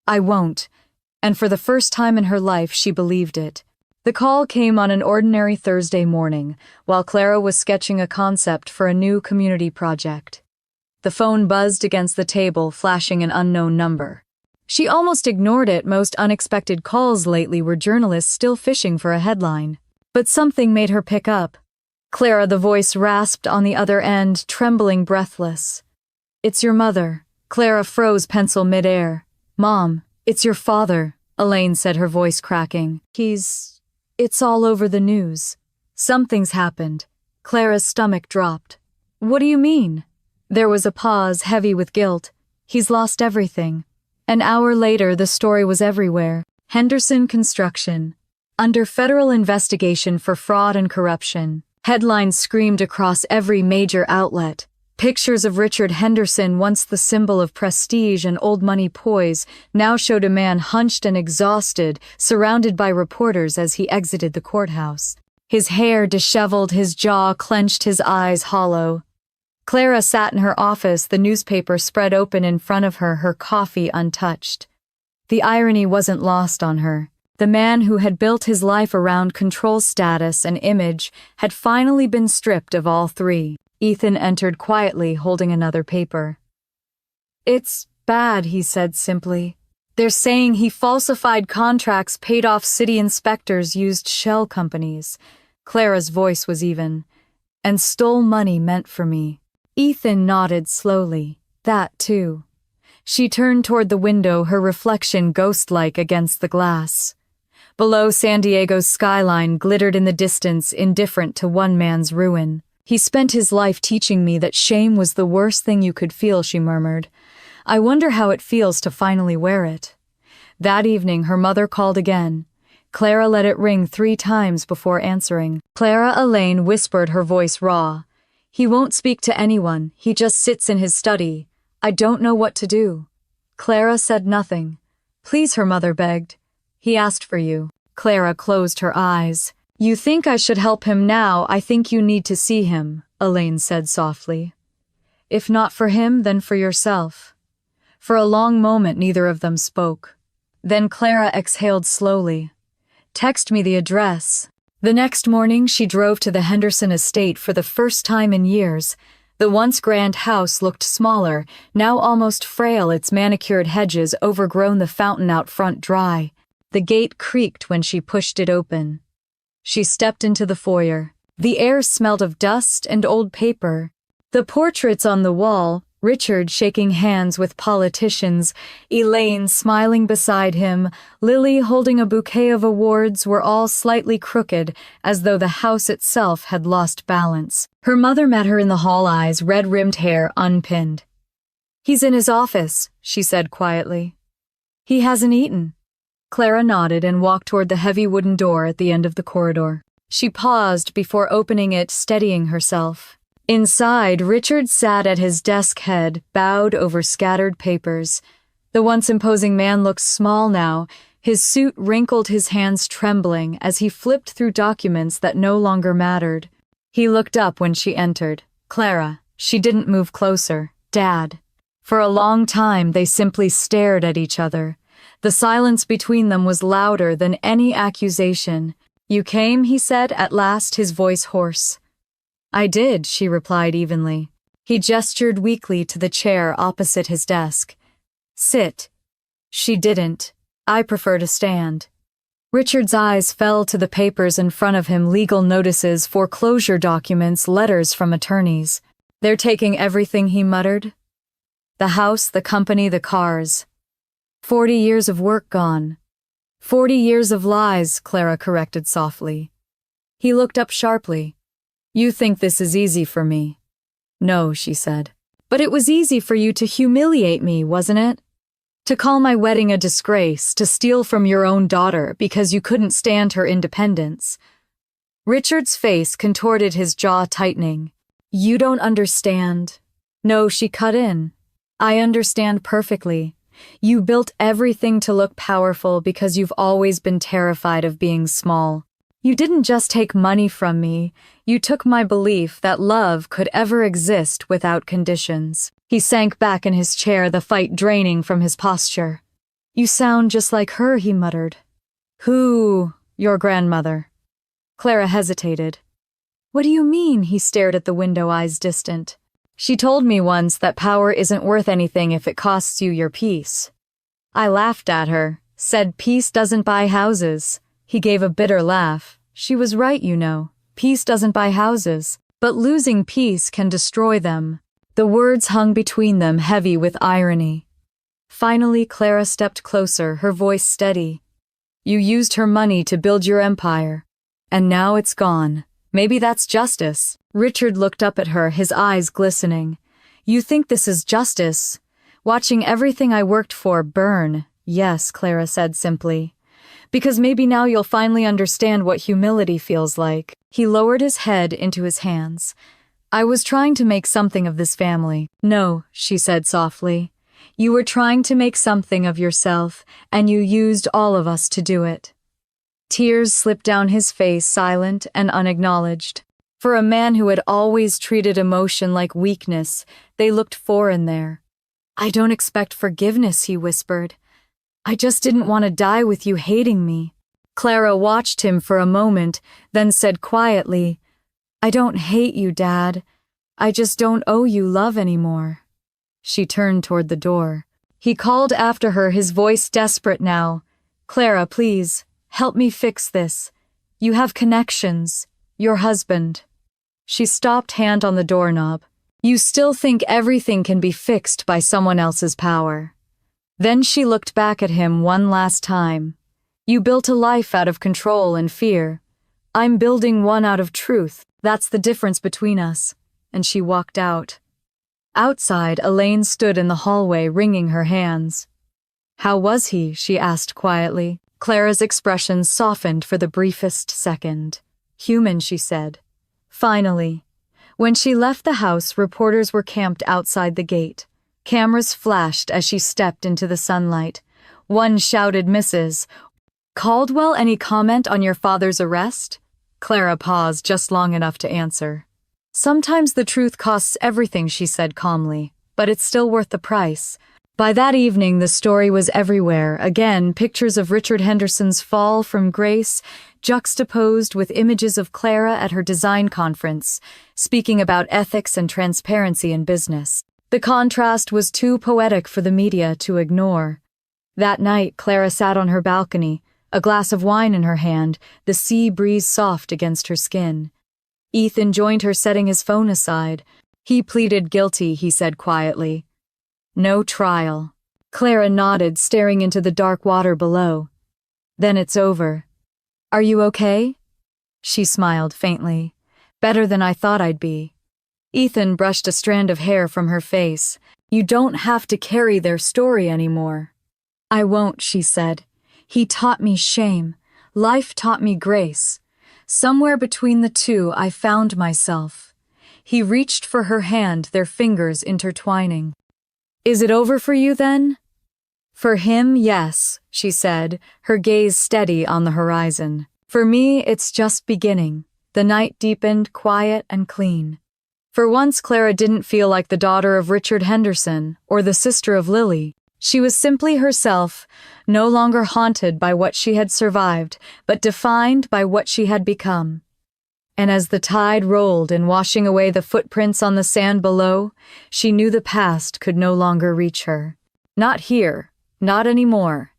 "I won't." And for the first time in her life, she believed it. The call came on an ordinary Thursday morning, while Clara was sketching a concept for a new community project. The phone buzzed against the table, flashing an unknown number. She almost ignored it. Most unexpected calls lately were journalists still fishing for a headline. But something made her pick up. "Clara," the voice rasped on the other end, trembling, breathless. "It's your mother." Clara froze, pencil midair. "Mom, it's your father," Elaine said, her voice cracking. It's all over the news. Something's happened." Clara's stomach dropped. "What do you mean?" There was a pause, heavy with guilt. "He's lost everything." An hour later, the story was everywhere. Henderson Construction, under federal investigation for fraud and corruption. Headlines screamed across every major outlet. Pictures of Richard Henderson, once the symbol of prestige and old money poise, now showed a man hunched and exhausted, surrounded by reporters as he exited the courthouse. His hair disheveled, his jaw clenched, his eyes hollow. Clara sat in her office, the newspaper spread open in front of her, her coffee untouched. The irony wasn't lost on her. The man who had built his life around control, status, and image had finally been stripped of all three. Ethan entered quietly, holding another paper. "It's bad," he said simply. "They're saying he falsified contracts, paid off city inspectors, used shell companies." Clara's voice was even. "And stole money meant for me." Ethan nodded slowly. "That, too." She turned toward the window, her reflection ghost-like against the glass. Below, San Diego's skyline glittered in the distance, indifferent to one man's ruin. "He spent his life teaching me that shame was the worst thing you could feel," she murmured. I wonder how it feels to finally wear it. That evening, her mother called again. Clara let it ring 3 times before answering. Clara Elaine whispered, her voice raw. He won't speak to anyone, he just sits in his study. I don't know what to do. Clara said nothing. Please, her mother begged. He asked for you. Clara closed her eyes. You think I should help him now? I think you need to see him, Elaine said softly. If not for him, then for yourself. For a long moment, neither of them spoke. Then Clara exhaled slowly. Text me the address. The next morning, she drove to the Henderson estate for the first time in years. The once grand house looked smaller, now almost frail, its manicured hedges overgrown, the fountain out front dry. The gate creaked when she pushed it open. She stepped into the foyer. The air smelled of dust and old paper. The portraits on the wall, Richard shaking hands with politicians, Elaine smiling beside him, Lily holding a bouquet of awards, were all slightly crooked, as though the house itself had lost balance. Her mother met her in the hall, eyes, red-rimmed hair unpinned. He's in his office, she said quietly. He hasn't eaten. Clara nodded and walked toward the heavy wooden door at the end of the corridor. She paused before opening it, steadying herself. Inside, Richard sat at his desk head, bowed over scattered papers. The once imposing man looked small now, his suit wrinkled, his hands trembling as he flipped through documents that no longer mattered. He looked up when she entered. Clara. She didn't move closer. Dad. For a long time, they simply stared at each other. The silence between them was louder than any accusation. You came, he said, at last, his voice hoarse. I did, she replied evenly. He gestured weakly to the chair opposite his desk. Sit. She didn't. I prefer to stand. Richard's eyes fell to the papers in front of him, legal notices, foreclosure documents, letters from attorneys. They're taking everything, he muttered. The house, the company, the cars. 40 years of work gone. 40 years of lies, Clara corrected softly. He looked up sharply. You think this is easy for me? No, she said. But it was easy for you to humiliate me, wasn't it? To call my wedding a disgrace, to steal from your own daughter because you couldn't stand her independence. Richard's face contorted, his jaw tightening. You don't understand. No, she cut in. I understand perfectly. You built everything to look powerful because you've always been terrified of being small. You didn't just take money from me, you took my belief that love could ever exist without conditions. He sank back in his chair, the fight draining from his posture. You sound just like her, he muttered. Who? Your grandmother. Clara hesitated. What do you mean? He stared at the window, eyes distant. She told me once that power isn't worth anything if it costs you your peace. I laughed at her, said peace doesn't buy houses. He gave a bitter laugh. She was right, you know. Peace doesn't buy houses, but losing peace can destroy them. The words hung between them, heavy with irony. Finally, Clara stepped closer, her voice steady. You used her money to build your empire, and now it's gone. Maybe that's justice. Richard looked up at her, his eyes glistening. You think this is justice? Watching everything I worked for burn. Yes, Clara said simply. Because maybe now you'll finally understand what humility feels like. He lowered his head into his hands. I was trying to make something of this family. No, she said softly. You were trying to make something of yourself, and you used all of us to do it. Tears slipped down his face, silent and unacknowledged. For a man who had always treated emotion like weakness, they looked foreign there. I don't expect forgiveness, he whispered. I just didn't want to die with you hating me. Clara watched him for a moment, then said quietly, I don't hate you, Dad. I just don't owe you love anymore. She turned toward the door. He called after her, his voice desperate now. Clara, please, help me fix this. You have connections. Your husband. She stopped, hand on the doorknob. You still think everything can be fixed by someone else's power. Then she looked back at him one last time. You built a life out of control and fear. I'm building one out of truth. That's the difference between us. And she walked out. Outside, Elaine stood in the hallway, wringing her hands. "How was he?" she asked quietly. Clara's expression softened for the briefest second. "Human," she said. Finally. When she left the house, reporters were camped outside the gate. Cameras flashed as she stepped into the sunlight. One shouted, "Mrs. Caldwell, any comment on your father's arrest?" Clara paused just long enough to answer. "Sometimes the truth costs everything," she said calmly, "but it's still worth the price." By that evening, the story was everywhere. Again, pictures of Richard Henderson's fall from grace, juxtaposed with images of Clara at her design conference, speaking about ethics and transparency in business. The contrast was too poetic for the media to ignore. That night, Clara sat on her balcony, a glass of wine in her hand, the sea breeze soft against her skin. Ethan joined her, setting his phone aside. "He pleaded guilty," he said quietly. "No trial." Clara nodded, staring into the dark water below. "Then it's over. Are you okay?" She smiled faintly. "Better than I thought I'd be." Ethan brushed a strand of hair from her face. "You don't have to carry their story anymore." "I won't," she said. "He taught me shame. Life taught me grace. Somewhere between the two, I found myself." He reached for her hand, their fingers intertwining. "Is it over for you, then?" "For him, yes," she said, her gaze steady on the horizon. "For me, it's just beginning." The night deepened, quiet and clean. For once, Clara didn't feel like the daughter of Richard Henderson or the sister of Lily. She was simply herself, no longer haunted by what she had survived, but defined by what she had become. And as the tide rolled in, washing away the footprints on the sand below, she knew the past could no longer reach her. Not here, not anymore.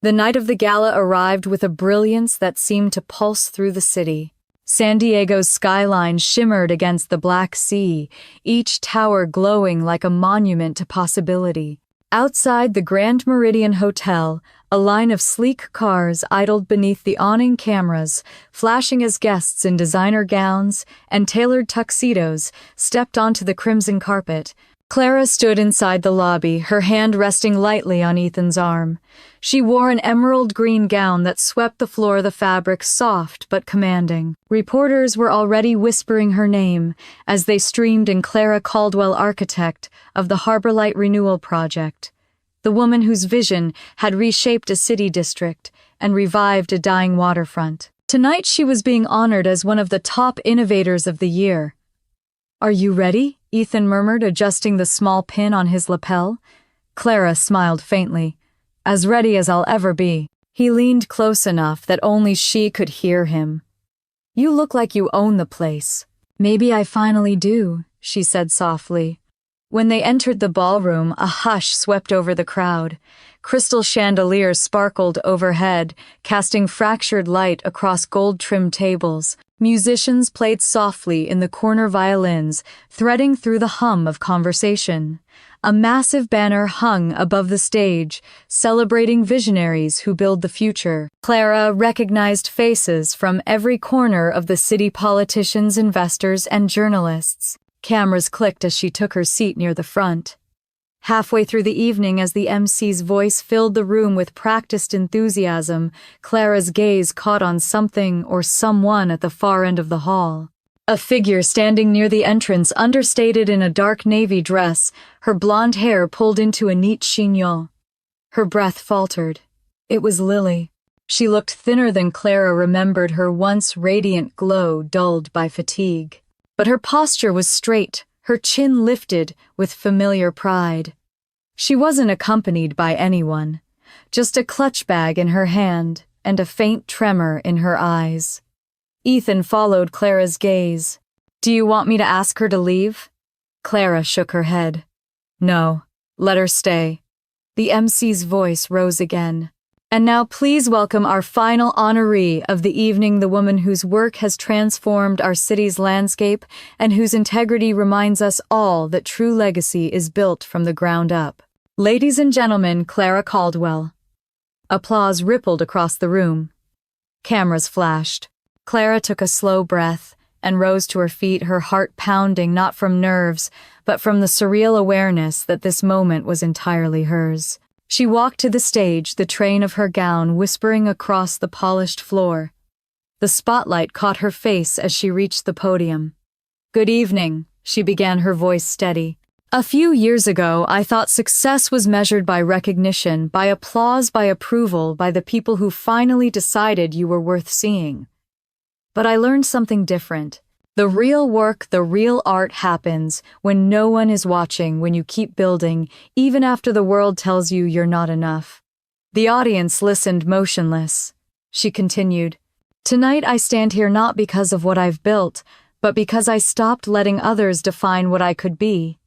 The night of the gala arrived with a brilliance that seemed to pulse through the city. San Diego's skyline shimmered against the black sea, each tower glowing like a monument to possibility. Outside the Grand Meridian Hotel, a line of sleek cars idled beneath the awning, cameras flashing as guests in designer gowns and tailored tuxedos stepped onto the crimson carpet. Clara stood inside the lobby, her hand resting lightly on Ethan's arm. She wore an emerald green gown that swept the floor, the fabric soft but commanding. Reporters were already whispering her name as they streamed in. Clara Caldwell, architect of the Harborlight Renewal Project, the woman whose vision had reshaped a city district and revived a dying waterfront. Tonight she was being honored as one of the top innovators of the year. "Are you ready?" Ethan murmured, adjusting the small pin on his lapel. Clara smiled faintly. "As ready as I'll ever be." He leaned close enough that only she could hear him. "You look like you own the place." "Maybe I finally do," she said softly. When they entered the ballroom, a hush swept over the crowd. Crystal chandeliers sparkled overhead, casting fractured light across gold-trimmed tables. Musicians played softly in the corner, violins threading through the hum of conversation. A massive banner hung above the stage, celebrating visionaries who build the future. Clara recognized faces from every corner of the city: politicians, investors, and journalists. Cameras clicked as she took her seat near the front. Halfway through the evening, as the MC's voice filled the room with practiced enthusiasm, Clara's gaze caught on something or someone at the far end of the hall. A figure standing near the entrance, understated in a dark navy dress, her blonde hair pulled into a neat chignon. Her breath faltered. It was Lily. She looked thinner than Clara remembered her once radiant glow, dulled by fatigue. But her posture was straight, her chin lifted with familiar pride. She wasn't accompanied by anyone, just a clutch bag in her hand and a faint tremor in her eyes. Ethan followed Clara's gaze. "Do you want me to ask her to leave?" Clara shook her head. "No, let her stay." The MC's voice rose again. "And now please welcome our final honoree of the evening, the woman whose work has transformed our city's landscape and whose integrity reminds us all that true legacy is built from the ground up. Ladies and gentlemen, Clara Caldwell." Applause rippled across the room. Cameras flashed. Clara took a slow breath and rose to her feet, her heart pounding not from nerves, but from the surreal awareness that this moment was entirely hers. She walked to the stage, the train of her gown whispering across the polished floor. The spotlight caught her face as she reached the podium. "Good evening," she began, her voice steady. "A few years ago, I thought success was measured by recognition, by applause, by approval, by the people who finally decided you were worth seeing. But I learned something different. The real work, the real art happens when no one is watching, when you keep building, even after the world tells you you're not enough." The audience listened motionless. She continued, "Tonight I stand here not because of what I've built, but because I stopped letting others define what I could be.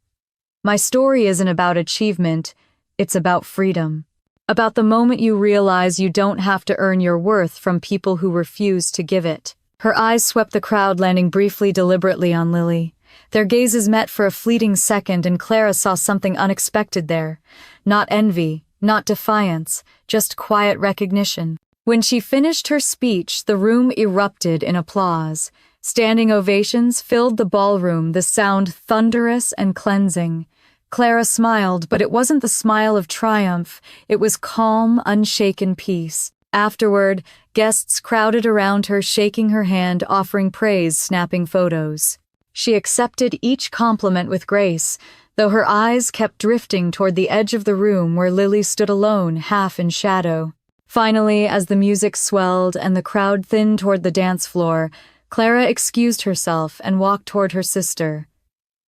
My story isn't about achievement, it's about freedom. About the moment you realize you don't have to earn your worth from people who refuse to give it." Her eyes swept the crowd, landing briefly, deliberately on Lily. Their gazes met for a fleeting second, and Clara saw something unexpected there. Not envy, not defiance, just quiet recognition. When she finished her speech, the room erupted in applause. Standing ovations filled the ballroom, the sound thunderous and cleansing. Clara smiled, but it wasn't the smile of triumph. It was calm, unshaken peace. Afterward, guests crowded around her, shaking her hand, offering praise, snapping photos. She accepted each compliment with grace, though her eyes kept drifting toward the edge of the room where Lily stood alone, half in shadow. Finally, as the music swelled and the crowd thinned toward the dance floor, Clara excused herself and walked toward her sister.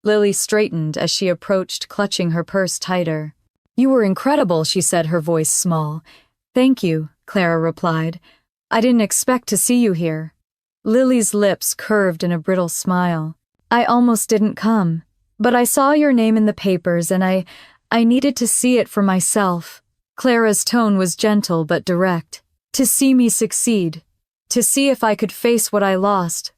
Lily straightened as she approached, clutching her purse tighter. "You were incredible," she said, her voice small. "Thank you," Clara replied. "I didn't expect to see you here." Lily's lips curved in a brittle smile. "I almost didn't come, but I saw your name in the papers and I needed to see it for myself." Clara's tone was gentle but direct. "To see me succeed. To see if I could face what I lost."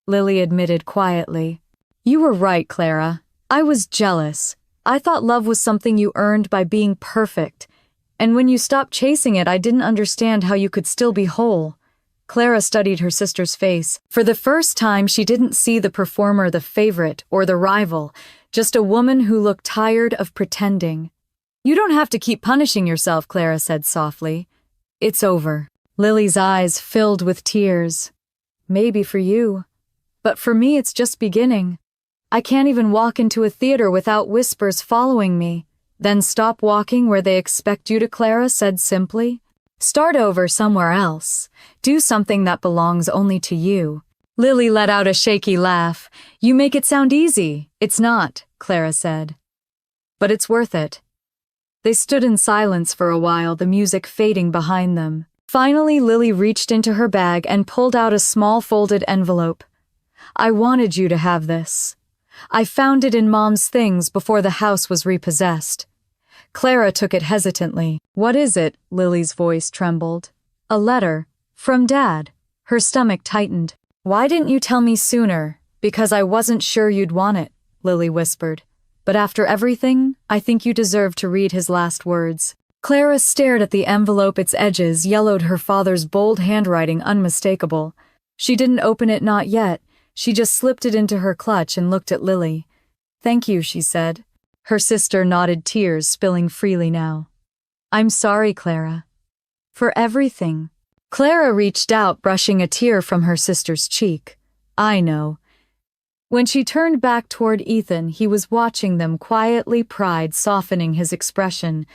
Lily admitted quietly. "You were right, Clara. I was jealous. I thought love was something you earned by being perfect. And when you stopped chasing it, I didn't understand how you could still be whole." Clara studied her sister's face. For the first time, she didn't see the performer, the favorite, or the rival, just a woman who looked tired of pretending. "You don't have to keep punishing yourself," Clara said softly. "It's over." Lily's eyes filled with tears. "Maybe for you, but for me it's just beginning. I can't even walk into a theater without whispers following me." "Then stop walking where they expect you to," Clara said simply. "Start over somewhere else. Do something that belongs only to you." Lily let out a shaky laugh. "You make it sound easy." "It's not," Clara said. "But it's worth it." They stood in silence for a while, the music fading behind them. Finally, Lily reached into her bag and pulled out a small folded envelope. "I wanted you to have this. I found it in Mom's things before the house was repossessed." Clara took it hesitantly. "What is it?" Lily's voice trembled. "A letter. From Dad." Her stomach tightened. "Why didn't you tell me sooner?" "Because I wasn't sure you'd want it," Lily whispered. "But after everything, I think you deserve to read his last words." Clara stared at the envelope, its edges yellowed, her father's bold handwriting unmistakable. She didn't open it, not yet. She just slipped it into her clutch and looked at Lily. "Thank you," she said. Her sister nodded, tears spilling freely now. "I'm sorry, Clara. For everything." Clara reached out, brushing a tear from her sister's cheek. "I know." When she turned back toward Ethan, he was watching them quietly, pride softening his expression.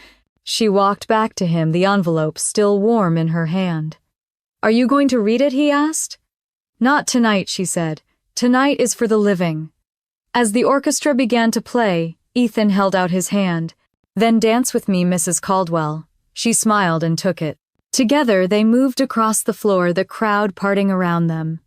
She walked back to him, the envelope still warm in her hand. "Are you going to read it?" he asked. "Not tonight," she said. "Tonight is for the living." As the orchestra began to play, Ethan held out his hand. "Then dance with me, Mrs. Caldwell." She smiled and took it. Together they moved across the floor, the crowd parting around them.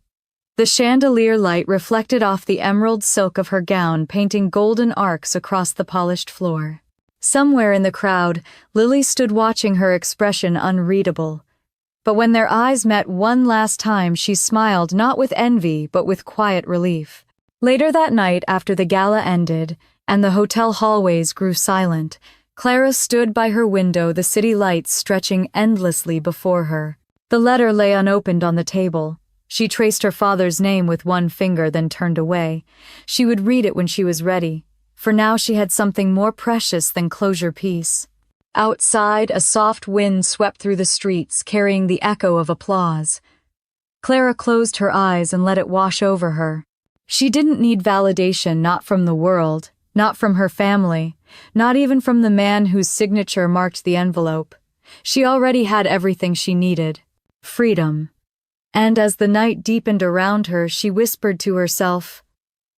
The chandelier light reflected off the emerald silk of her gown, painting golden arcs across the polished floor. Somewhere in the crowd, Lily stood watching, her expression unreadable. But when their eyes met one last time, she smiled, not with envy, but with quiet relief. Later that night, after the gala ended, and the hotel hallways grew silent, Clara stood by her window, the city lights stretching endlessly before her. The letter lay unopened on the table. She traced her father's name with one finger, then turned away. She would read it when she was ready. For now she had something more precious than closure peace. Outside, a soft wind swept through the streets, carrying the echo of applause. Clara closed her eyes and let it wash over her. She didn't need validation, not from the world, not from her family, not even from the man whose signature marked the envelope. She already had everything she needed: freedom. And as the night deepened around her, she whispered to herself,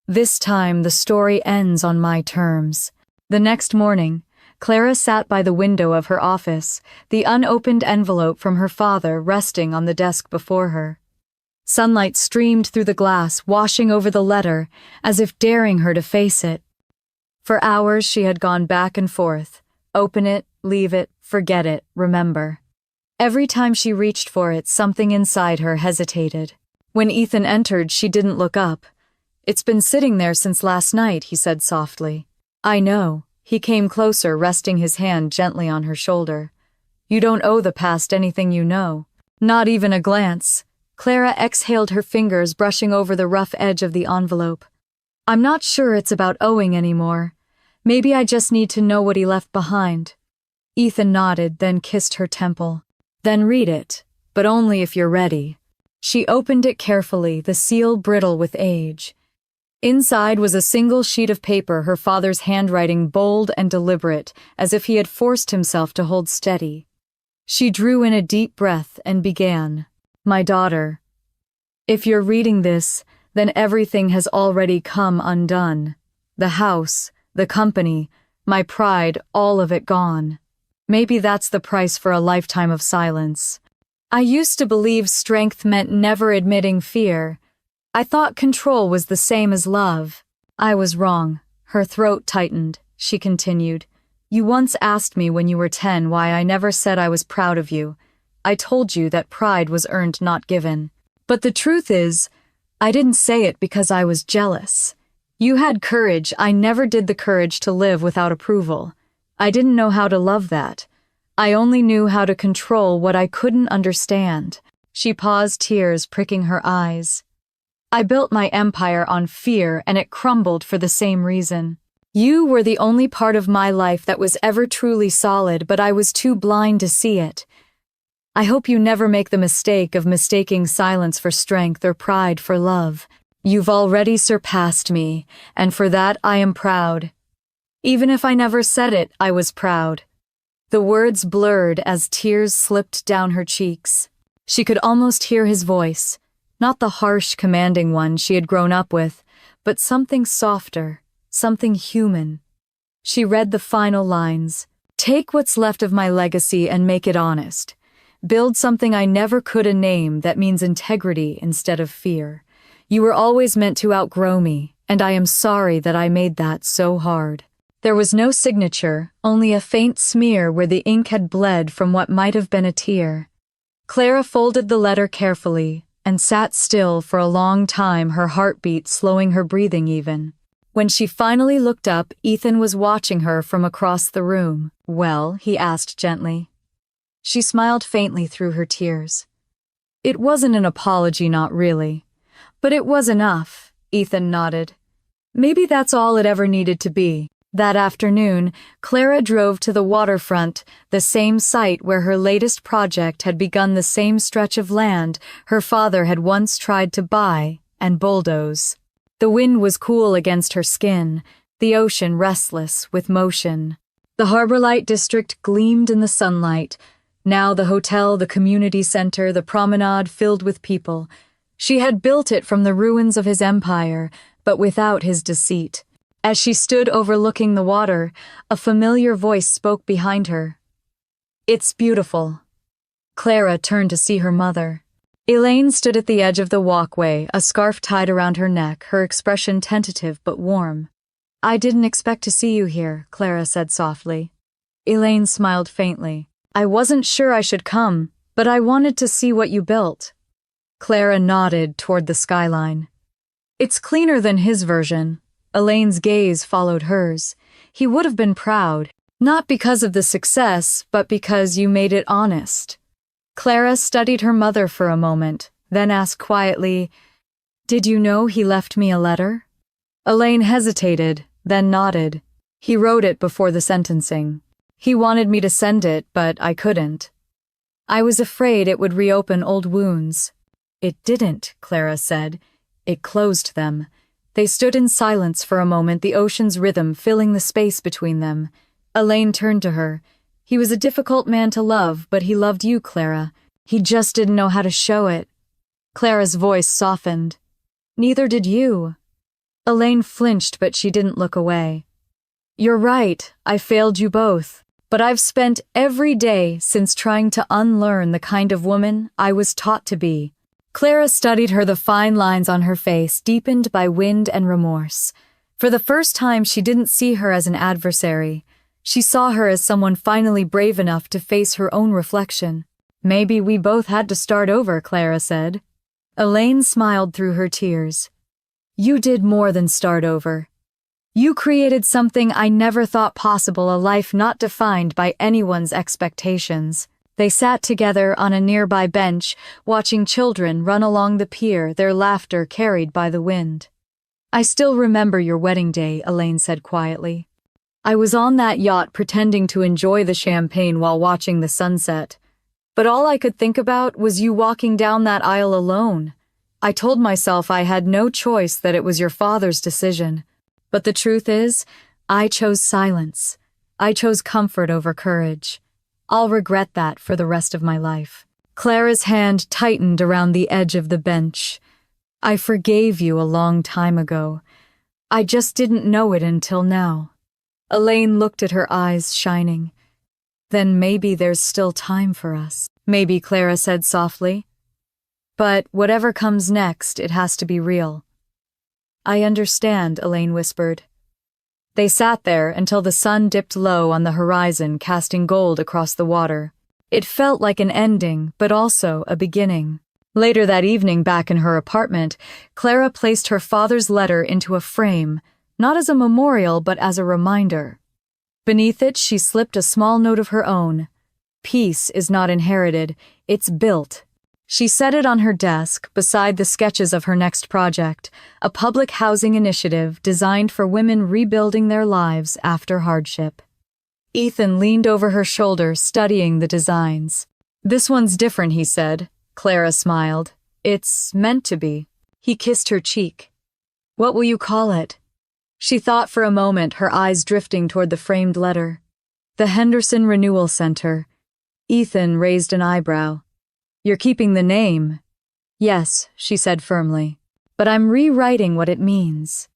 "This time the story ends on my terms." The next morning, Clara sat by the window of her office, the unopened envelope from her father resting on the desk before her. Sunlight streamed through the glass, washing over the letter, as if daring her to face it. For hours she had gone back and forth. Open it, leave it, forget it, remember. Every time she reached for it, something inside her hesitated. When Ethan entered, she didn't look up. "It's been sitting there since last night," he said softly. "I know." He came closer, resting his hand gently on her shoulder. "You don't owe the past anything you know." Not even a glance. Clara exhaled, her fingers brushing over the rough edge of the envelope. "I'm not sure it's about owing anymore. Maybe I just need to know what he left behind." Ethan nodded, then kissed her temple. "Then read it, but only if you're ready." She opened it carefully, the seal brittle with age. Inside was a single sheet of paper, her father's handwriting bold and deliberate, as if he had forced himself to hold steady. She drew in a deep breath and began. "My daughter, if you're reading this, then everything has already come undone. The house, the company, my pride, all of it gone. Maybe that's the price for a lifetime of silence. I used to believe strength meant never admitting fear. I thought control was the same as love. I was wrong." Her throat tightened. She continued, "You once asked me when you were 10 why I never said I was proud of you. I told you that pride was earned, not given. But the truth is, I didn't say it because I was jealous. You had courage. I never did the courage to live without approval. I didn't know how to love that. I only knew how to control what I couldn't understand." She paused, tears pricking her eyes. "I built my empire on fear, and it crumbled for the same reason. You were the only part of my life that was ever truly solid, but I was too blind to see it. I hope you never make the mistake of mistaking silence for strength or pride for love. You've already surpassed me, and for that I am proud. Even if I never said it, I was proud." The words blurred as tears slipped down her cheeks. She could almost hear his voice, not the harsh, commanding one she had grown up with, but something softer, something human. She read the final lines. "Take what's left of my legacy and make it honest. Build something I never could name that means integrity instead of fear. You were always meant to outgrow me, and I am sorry that I made that so hard." There was no signature, only a faint smear where the ink had bled from what might have been a tear. Clara folded the letter carefully and sat still for a long time, her heartbeat slowing, her breathing even. When she finally looked up, Ethan was watching her from across the room. "Well?" he asked gently. She smiled faintly through her tears. "It wasn't an apology, not really. But it was enough," Ethan nodded. "Maybe that's all it ever needed to be." That afternoon, Clara drove to the waterfront, the same site where her latest project had begun, the same stretch of land her father had once tried to buy and bulldoze. The wind was cool against her skin, the ocean restless with motion. The Harborlight district gleamed in the sunlight. Now the hotel, the community center, the promenade filled with people. She had built it from the ruins of his empire, but without his deceit. As she stood overlooking the water, a familiar voice spoke behind her. "It's beautiful." Clara turned to see her mother. Elaine stood at the edge of the walkway, a scarf tied around her neck, her expression tentative but warm. "I didn't expect to see you here," Clara said softly. Elaine smiled faintly. "I wasn't sure I should come, but I wanted to see what you built." Clara nodded toward the skyline. "It's cleaner than his version." Elaine's gaze followed hers. "He would have been proud, not because of the success, but because you made it honest." Clara studied her mother for a moment, then asked quietly, "Did you know he left me a letter?" Elaine hesitated, then nodded. "He wrote it before the sentencing. He wanted me to send it, but I couldn't. I was afraid it would reopen old wounds." "It didn't," Clara said. "It closed them." They stood in silence for a moment, the ocean's rhythm filling the space between them. Elaine turned to her. "He was a difficult man to love, but he loved you, Clara. He just didn't know how to show it." Clara's voice softened. "Neither did you." Elaine flinched, but she didn't look away. "You're right, I failed you both. But I've spent every day since trying to unlearn the kind of woman I was taught to be." Clara studied her, the fine lines on her face deepened by wind and remorse. For the first time, she didn't see her as an adversary. She saw her as someone finally brave enough to face her own reflection. "Maybe we both had to start over," Clara said. Elaine smiled through her tears. "You did more than start over. You created something I never thought possible, a life not defined by anyone's expectations." They sat together on a nearby bench, watching children run along the pier, their laughter carried by the wind. "I still remember your wedding day," Elaine said quietly. "I was on that yacht pretending to enjoy the champagne while watching the sunset. But all I could think about was you walking down that aisle alone. I told myself I had no choice, that it was your father's decision. But the truth is, I chose silence. I chose comfort over courage. I'll regret that for the rest of my life." Clara's hand tightened around the edge of the bench. "I forgave you a long time ago. I just didn't know it until now." Elaine looked at her, eyes shining. "Then maybe there's still time for us." "Maybe," Clara said softly. "But whatever comes next, it has to be real." "I understand," Elaine whispered. They sat there until the sun dipped low on the horizon, casting gold across the water. It felt like an ending, but also a beginning. Later that evening, back in her apartment, Clara placed her father's letter into a frame, not as a memorial but as a reminder. Beneath it, she slipped a small note of her own. "Peace is not inherited, it's built." She set it on her desk, beside the sketches of her next project, a public housing initiative designed for women rebuilding their lives after hardship. Ethan leaned over her shoulder, studying the designs. "This one's different," he said. Clara smiled. "It's meant to be." He kissed her cheek. "What will you call it?" She thought for a moment, her eyes drifting toward the framed letter. "The Henderson Renewal Center." Ethan raised an eyebrow. "You're keeping the name." "Yes," she said firmly. "But I'm rewriting what it means."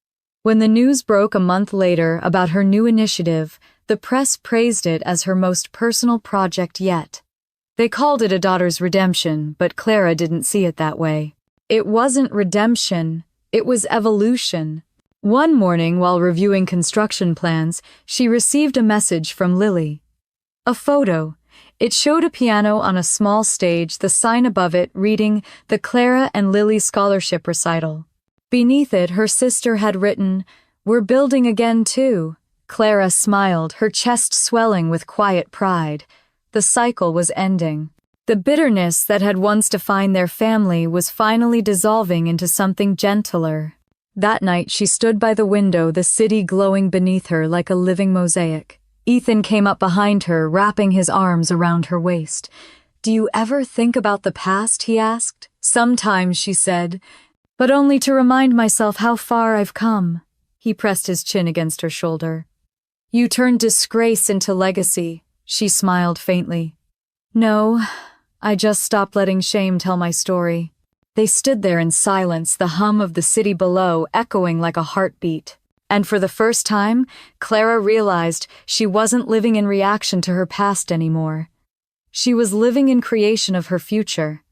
When the news broke a month later about her new initiative, the press praised it as her most personal project yet. They called it a daughter's redemption, but Clara didn't see it that way. It wasn't redemption, it was evolution. One morning, while reviewing construction plans, she received a message from Lily. A photo. It showed a piano on a small stage, the sign above it reading, "The Clara and Lily Scholarship Recital." Beneath it, her sister had written, "We're building again too." Clara smiled, her chest swelling with quiet pride. The cycle was ending. The bitterness that had once defined their family was finally dissolving into something gentler. That night, she stood by the window, the city glowing beneath her like a living mosaic. Ethan came up behind her, wrapping his arms around her waist. "Do you ever think about the past?" he asked. "Sometimes," she said, "but only to remind myself how far I've come." He pressed his chin against her shoulder. "You turned disgrace into legacy," she smiled faintly. "No, I just stopped letting shame tell my story." They stood there in silence, the hum of the city below echoing like a heartbeat. And for the first time, Clara realized she wasn't living in reaction to her past anymore. She was living in creation of her future.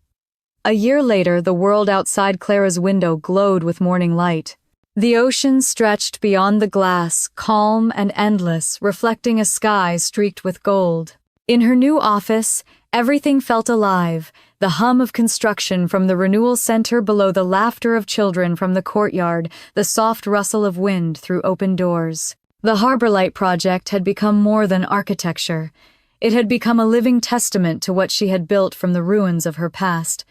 A year later, the world outside Clara's window glowed with morning light. The ocean stretched beyond the glass, calm and endless, reflecting a sky streaked with gold. In her new office, everything felt alive, the hum of construction from the renewal center below, the laughter of children from the courtyard, the soft rustle of wind through open doors. The Harbor Light project had become more than architecture. It had become a living testament to what she had built from the ruins of her past.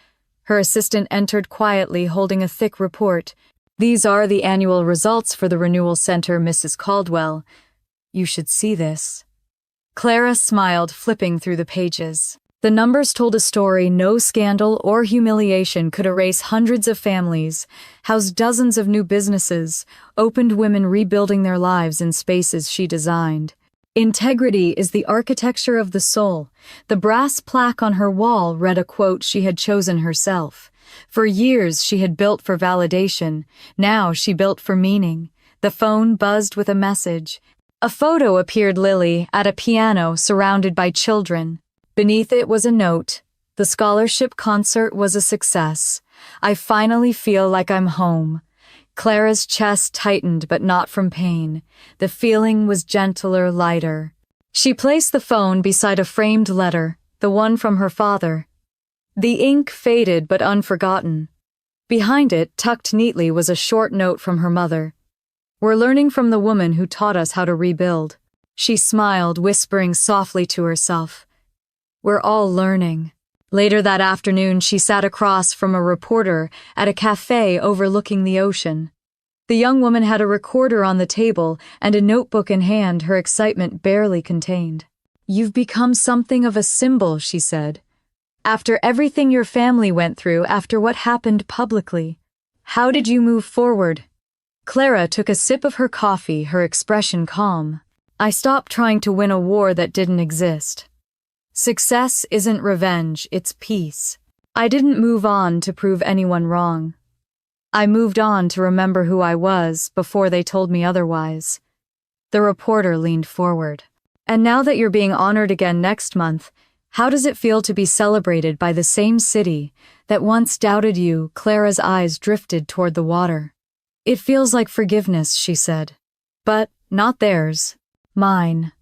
Her assistant entered quietly, holding a thick report. "These are the annual results for the Renewal Center, Mrs. Caldwell. You should see this." Clara smiled, flipping through the pages. The numbers told a story no scandal or humiliation could erase. Hundreds of families, housed dozens of new businesses, opened women rebuilding their lives in spaces she designed. "Integrity is the architecture of the soul." The brass plaque on her wall read a quote she had chosen herself. For years she had built for validation, now she built for meaning. The phone buzzed with a message. A photo appeared: Lily at a piano surrounded by children. Beneath it was a note: "The scholarship concert was a success. I finally feel like I'm home." Clara's chest tightened, but not from pain. The feeling was gentler, lighter. She placed the phone beside a framed letter, the one from her father. The ink faded but unforgotten. Behind it, tucked neatly, was a short note from her mother. "We're learning from the woman who taught us how to rebuild." She smiled, whispering softly to herself, "We're all learning." Later that afternoon, she sat across from a reporter at a cafe overlooking the ocean. The young woman had a recorder on the table and a notebook in hand, her excitement barely contained. "You've become something of a symbol," she said. "After everything your family went through, after what happened publicly. How did you move forward?" Clara took a sip of her coffee, her expression calm. "I stopped trying to win a war that didn't exist. Success isn't revenge, it's peace. I didn't move on to prove anyone wrong. I moved on to remember who I was before they told me otherwise." The reporter leaned forward. "And now that you're being honored again next month, how does it feel to be celebrated by the same city that once doubted you?" Clara's eyes drifted toward the water. "It feels like forgiveness," she said. "But not theirs. Mine."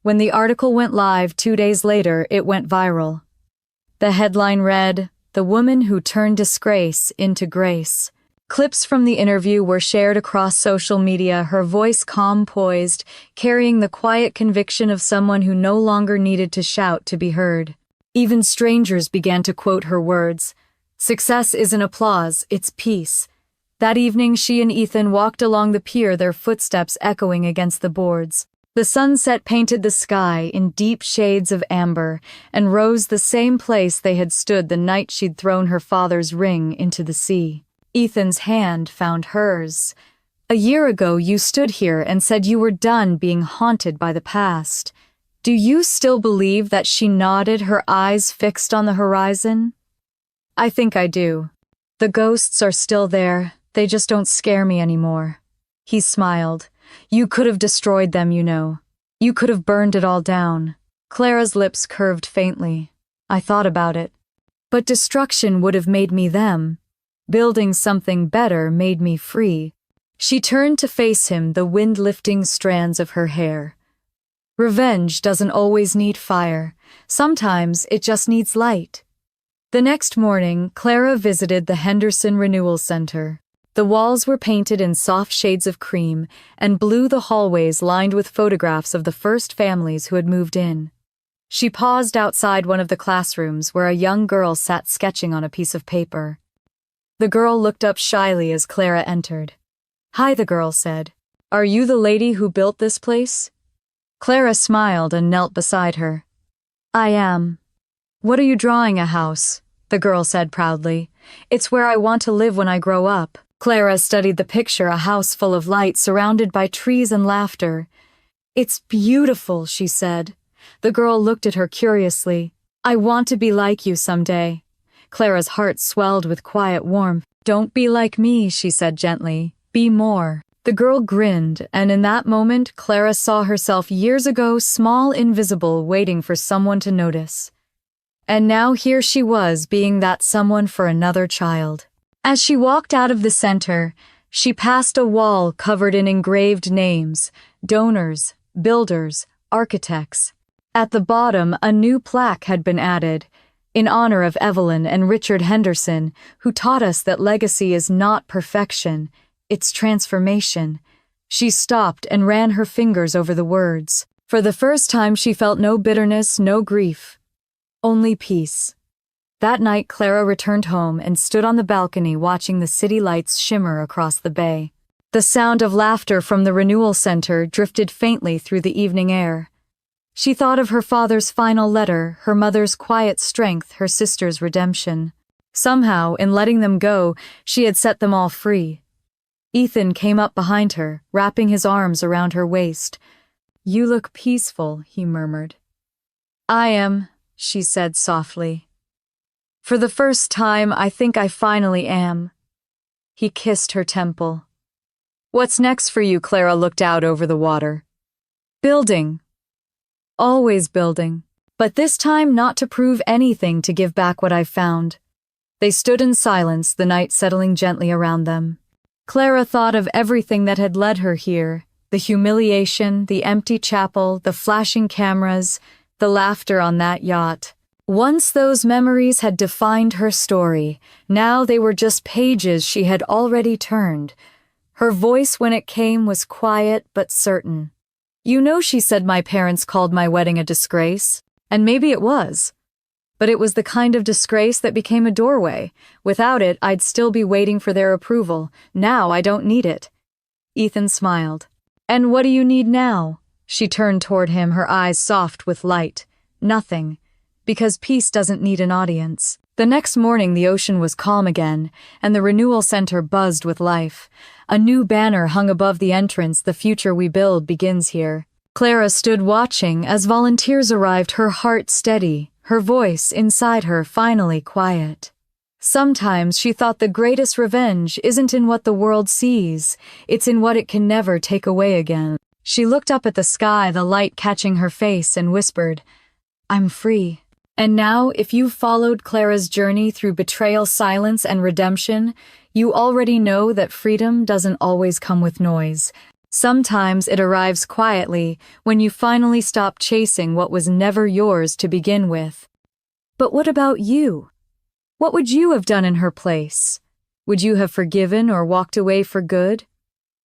When the article went live 2 days later, it went viral. The headline read, "The Woman Who Turned Disgrace into Grace." Clips from the interview were shared across social media, her voice calm, poised, carrying the quiet conviction of someone who no longer needed to shout to be heard. Even strangers began to quote her words. "Success isn't applause, it's peace." That evening, she and Ethan walked along the pier, their footsteps echoing against the boards. The sunset painted the sky in deep shades of amber and Rose the same place they had stood the night she'd thrown her father's ring into the sea. Ethan's hand found hers. "A year ago you stood here and said you were done being haunted by the past. Do you still believe that?" She nodded, her eyes fixed on the horizon. "I think I do. The ghosts are still there, they just don't scare me anymore." He smiled. "You could have destroyed them, you know. You could have burned it all down." Clara's lips curved faintly. "I thought about it. But destruction would have made me them. Building something better made me free." She turned to face him, the wind lifting strands of her hair. "Revenge doesn't always need fire. Sometimes it just needs light." The next morning, Clara visited the Henderson Renewal Center. The walls were painted in soft shades of cream and blue, the hallways lined with photographs of the first families who had moved in. She paused outside one of the classrooms where a young girl sat sketching on a piece of paper. The girl looked up shyly as Clara entered. "Hi," the girl said. "Are you the lady who built this place?" Clara smiled and knelt beside her. "I am." "What are you drawing? A house?" the girl said proudly. "It's where I want to live when I grow up." Clara studied the picture, a house full of light surrounded by trees and laughter. "It's beautiful," she said. The girl looked at her curiously. "I want to be like you someday." Clara's heart swelled with quiet warmth. "Don't be like me," she said gently. "Be more." The girl grinned, and in that moment, Clara saw herself years ago, small, invisible, waiting for someone to notice. And now here she was, being that someone for another child. As she walked out of the center, she passed a wall covered in engraved names: donors, builders, architects. At the bottom, a new plaque had been added, in honor of Evelyn and Richard Henderson, who taught us that legacy is not perfection, it's transformation. She stopped and ran her fingers over the words. For the first time, she felt no bitterness, no grief, only peace. That night, Clara returned home and stood on the balcony watching the city lights shimmer across the bay. The sound of laughter from the renewal center drifted faintly through the evening air. She thought of her father's final letter, her mother's quiet strength, her sister's redemption. Somehow, in letting them go, she had set them all free. Ethan came up behind her, wrapping his arms around her waist. "You look peaceful," he murmured. "I am," she said softly. "For the first time, I think I finally am." He kissed her temple. "What's next for you?" Clara looked out over the water. "Building. Always building. But this time not to prove anything, to give back what I've found." They stood in silence, the night settling gently around them. Clara thought of everything that had led her here, the humiliation, the empty chapel, the flashing cameras, the laughter on that yacht. Once those memories had defined her story, now they were just pages she had already turned. Her voice when it came was quiet but certain. "You know," she said, "my parents called my wedding a disgrace. And maybe it was. But it was the kind of disgrace that became a doorway. Without it, I'd still be waiting for their approval. Now I don't need it." Ethan smiled. "And what do you need now?" She turned toward him, her eyes soft with light. "Nothing. Because peace doesn't need an audience." The next morning the ocean was calm again, and the renewal center buzzed with life. A new banner hung above the entrance, "The future we build begins here." Clara stood watching as volunteers arrived, her heart steady, her voice inside her finally quiet. Sometimes she thought the greatest revenge isn't in what the world sees, it's in what it can never take away again. She looked up at the sky, the light catching her face, and whispered, "I'm free." And now, if you've followed Clara's journey through betrayal, silence, and redemption, you already know that freedom doesn't always come with noise. Sometimes it arrives quietly when you finally stop chasing what was never yours to begin with. But what about you? What would you have done in her place? Would you have forgiven or walked away for good?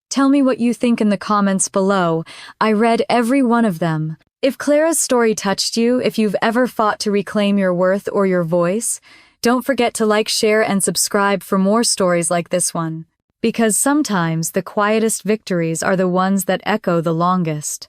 Tell me what you think in the comments below. I read every one of them. If Clara's story touched you, if you've ever fought to reclaim your worth or your voice, don't forget to like, share, and subscribe for more stories like this one. Because sometimes the quietest victories are the ones that echo the longest.